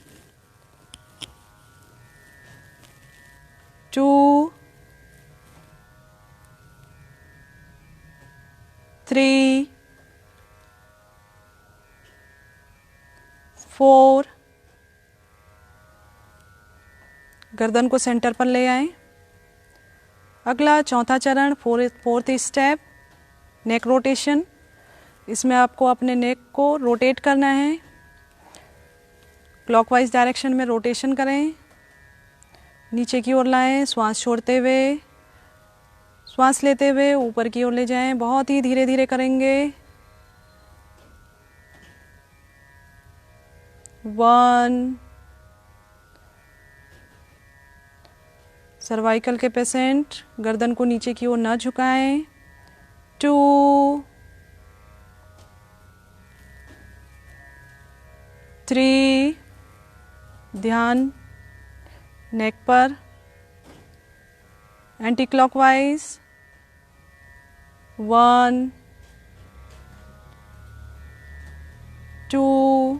2 3 4। गर्दन को सेंटर पर ले आएं। अगला चौथा चरण, फोर्थ स्टेप, नेक रोटेशन। इसमें आपको अपने नेक को रोटेट करना है। क्लॉकवाइज डायरेक्शन में रोटेशन करें। नीचे की ओर लाएं। श्वास छोड़ते हुए, श्वास लेते हुए ऊपर की ओर ले जाएं। बहुत ही धीरे धीरे करेंगे। 1। सर्वाइकल के पेशेंट गर्दन को नीचे की ओर न झुकाएं। 2 3। ध्यान नेक पर। एंटी क्लॉकवाइज 1 2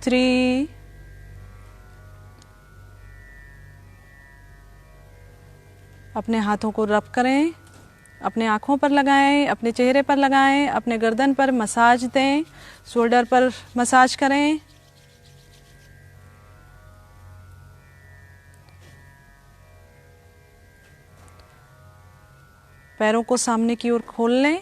3 अपने हाथों को रब करें, अपने आँखों पर लगाएं, अपने चेहरे पर लगाएं, अपने गर्दन पर मसाज दें, शोल्डर पर मसाज करें। पैरों को सामने की ओर खोल लें।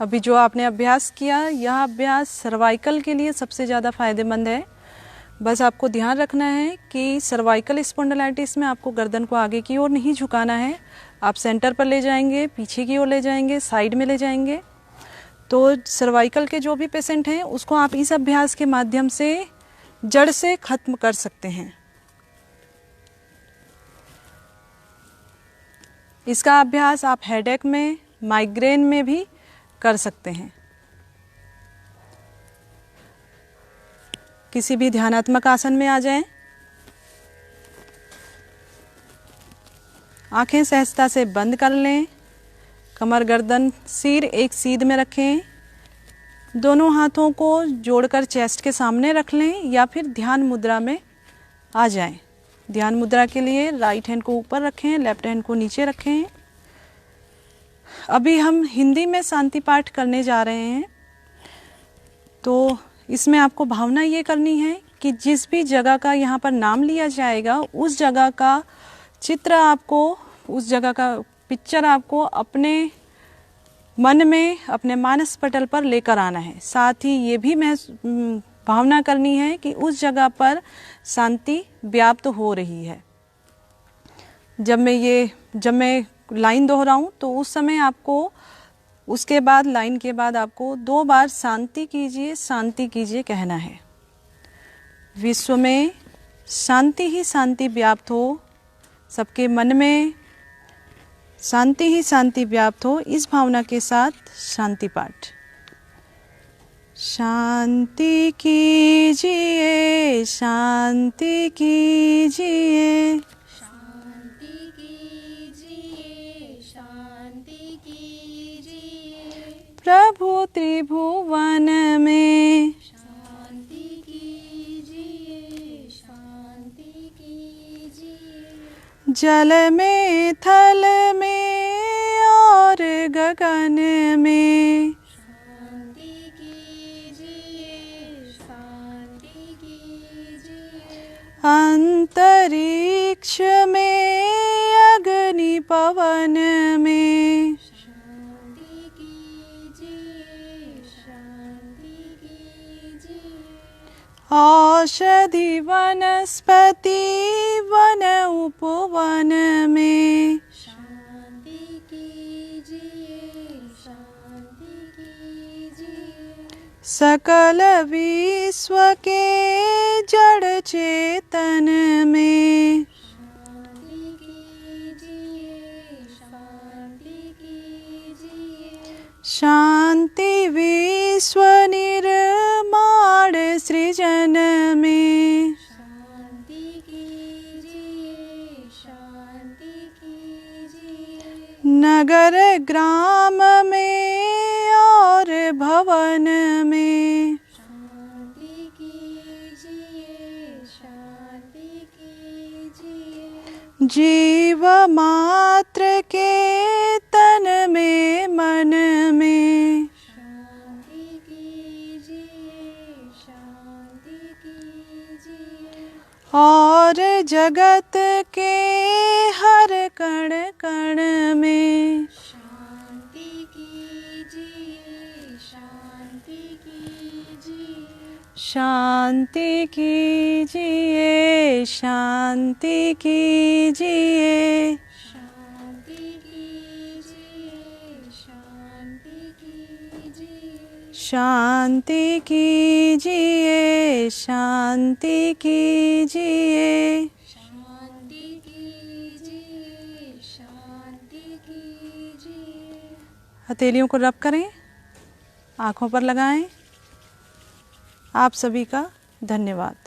अभी जो आपने अभ्यास किया, यह अभ्यास सर्वाइकल के लिए सबसे ज़्यादा फायदेमंद है। बस आपको ध्यान रखना है कि सर्वाइकल स्पॉन्डिलाइटिस में आपको गर्दन को आगे की ओर नहीं झुकाना है। आप सेंटर पर ले जाएंगे, पीछे की ओर ले जाएंगे, साइड में ले जाएंगे। तो सर्वाइकल के जो भी पेशेंट हैं उसको आप इस अभ्यास के माध्यम से जड़ से खत्म कर सकते हैं। इसका अभ्यास आप हेडेक में, माइग्रेन में भी कर सकते हैं। किसी भी ध्यानात्मक आसन में आ जाएं। आंखें सहजता से बंद कर लें। कमर, गर्दन, सिर एक सीध में रखें। दोनों हाथों को जोड़कर चेस्ट के सामने रख लें या फिर ध्यान मुद्रा में आ जाएं। ध्यान मुद्रा के लिए राइट हैंड को ऊपर रखें, लेफ्ट हैंड को नीचे रखें। अभी हम हिंदी में शांति पाठ करने जा रहे हैं, तो इसमें आपको भावना ये करनी है कि जिस भी जगह का यहाँ पर नाम लिया जाएगा, उस जगह का चित्र आपको, उस जगह का पिक्चर आपको अपने मन में, अपने मानस पटल पर लेकर आना है। साथ ही ये भी भावना करनी है कि उस जगह पर शांति व्याप्त हो रही है। जब मैं लाइन दोहराऊं तो उस समय आपको, उसके बाद लाइन के बाद आपको 2 बार शांति कीजिए कहना है। विश्व में शांति ही शांति व्याप्त हो, सबके मन में शांति ही शांति व्याप्त हो, इस भावना के साथ शांति पाठ। शांति कीजिए, शांति कीजिए, शांति कीजिए, शांति कीजिए, प्रभु त्रिभुवन में शांति कीजिए, शांति कीजिए, जल में, थल में और गगन में शांति कीजिए, शांति कीजिए, अंतरिक्ष में, अग्नि पवन में शांति कीजिए, शांति कीजिए, औषधि वनस्पति वन उपवन में शांति कीजिए, शांति कीजिए, सकल विश्व के जड़ चेतन में शांति कीजिए, शांति कीजिए, शांति विश्व निर्माण सृजन में शांति कीजिए, शांति कीजिए, नगर ग्राम में और भवन में शांति कीजिए, शांति कीजिए, जीव मात्र के तन में मन में शांति कीजिए, शांति कीजिए, और जगत के हर कण कण में शांति कीजिए, शांति कीजिए, शांति कीजिए, शांति कीजिए, शांति कीजिए, शांति कीजिए, शांति कीजिए, शांति कीजिए। शांति कीजिए, शांति कीजिए। हथेलियों को रब करें, आँखों पर लगाएं। आप सभी का धन्यवाद।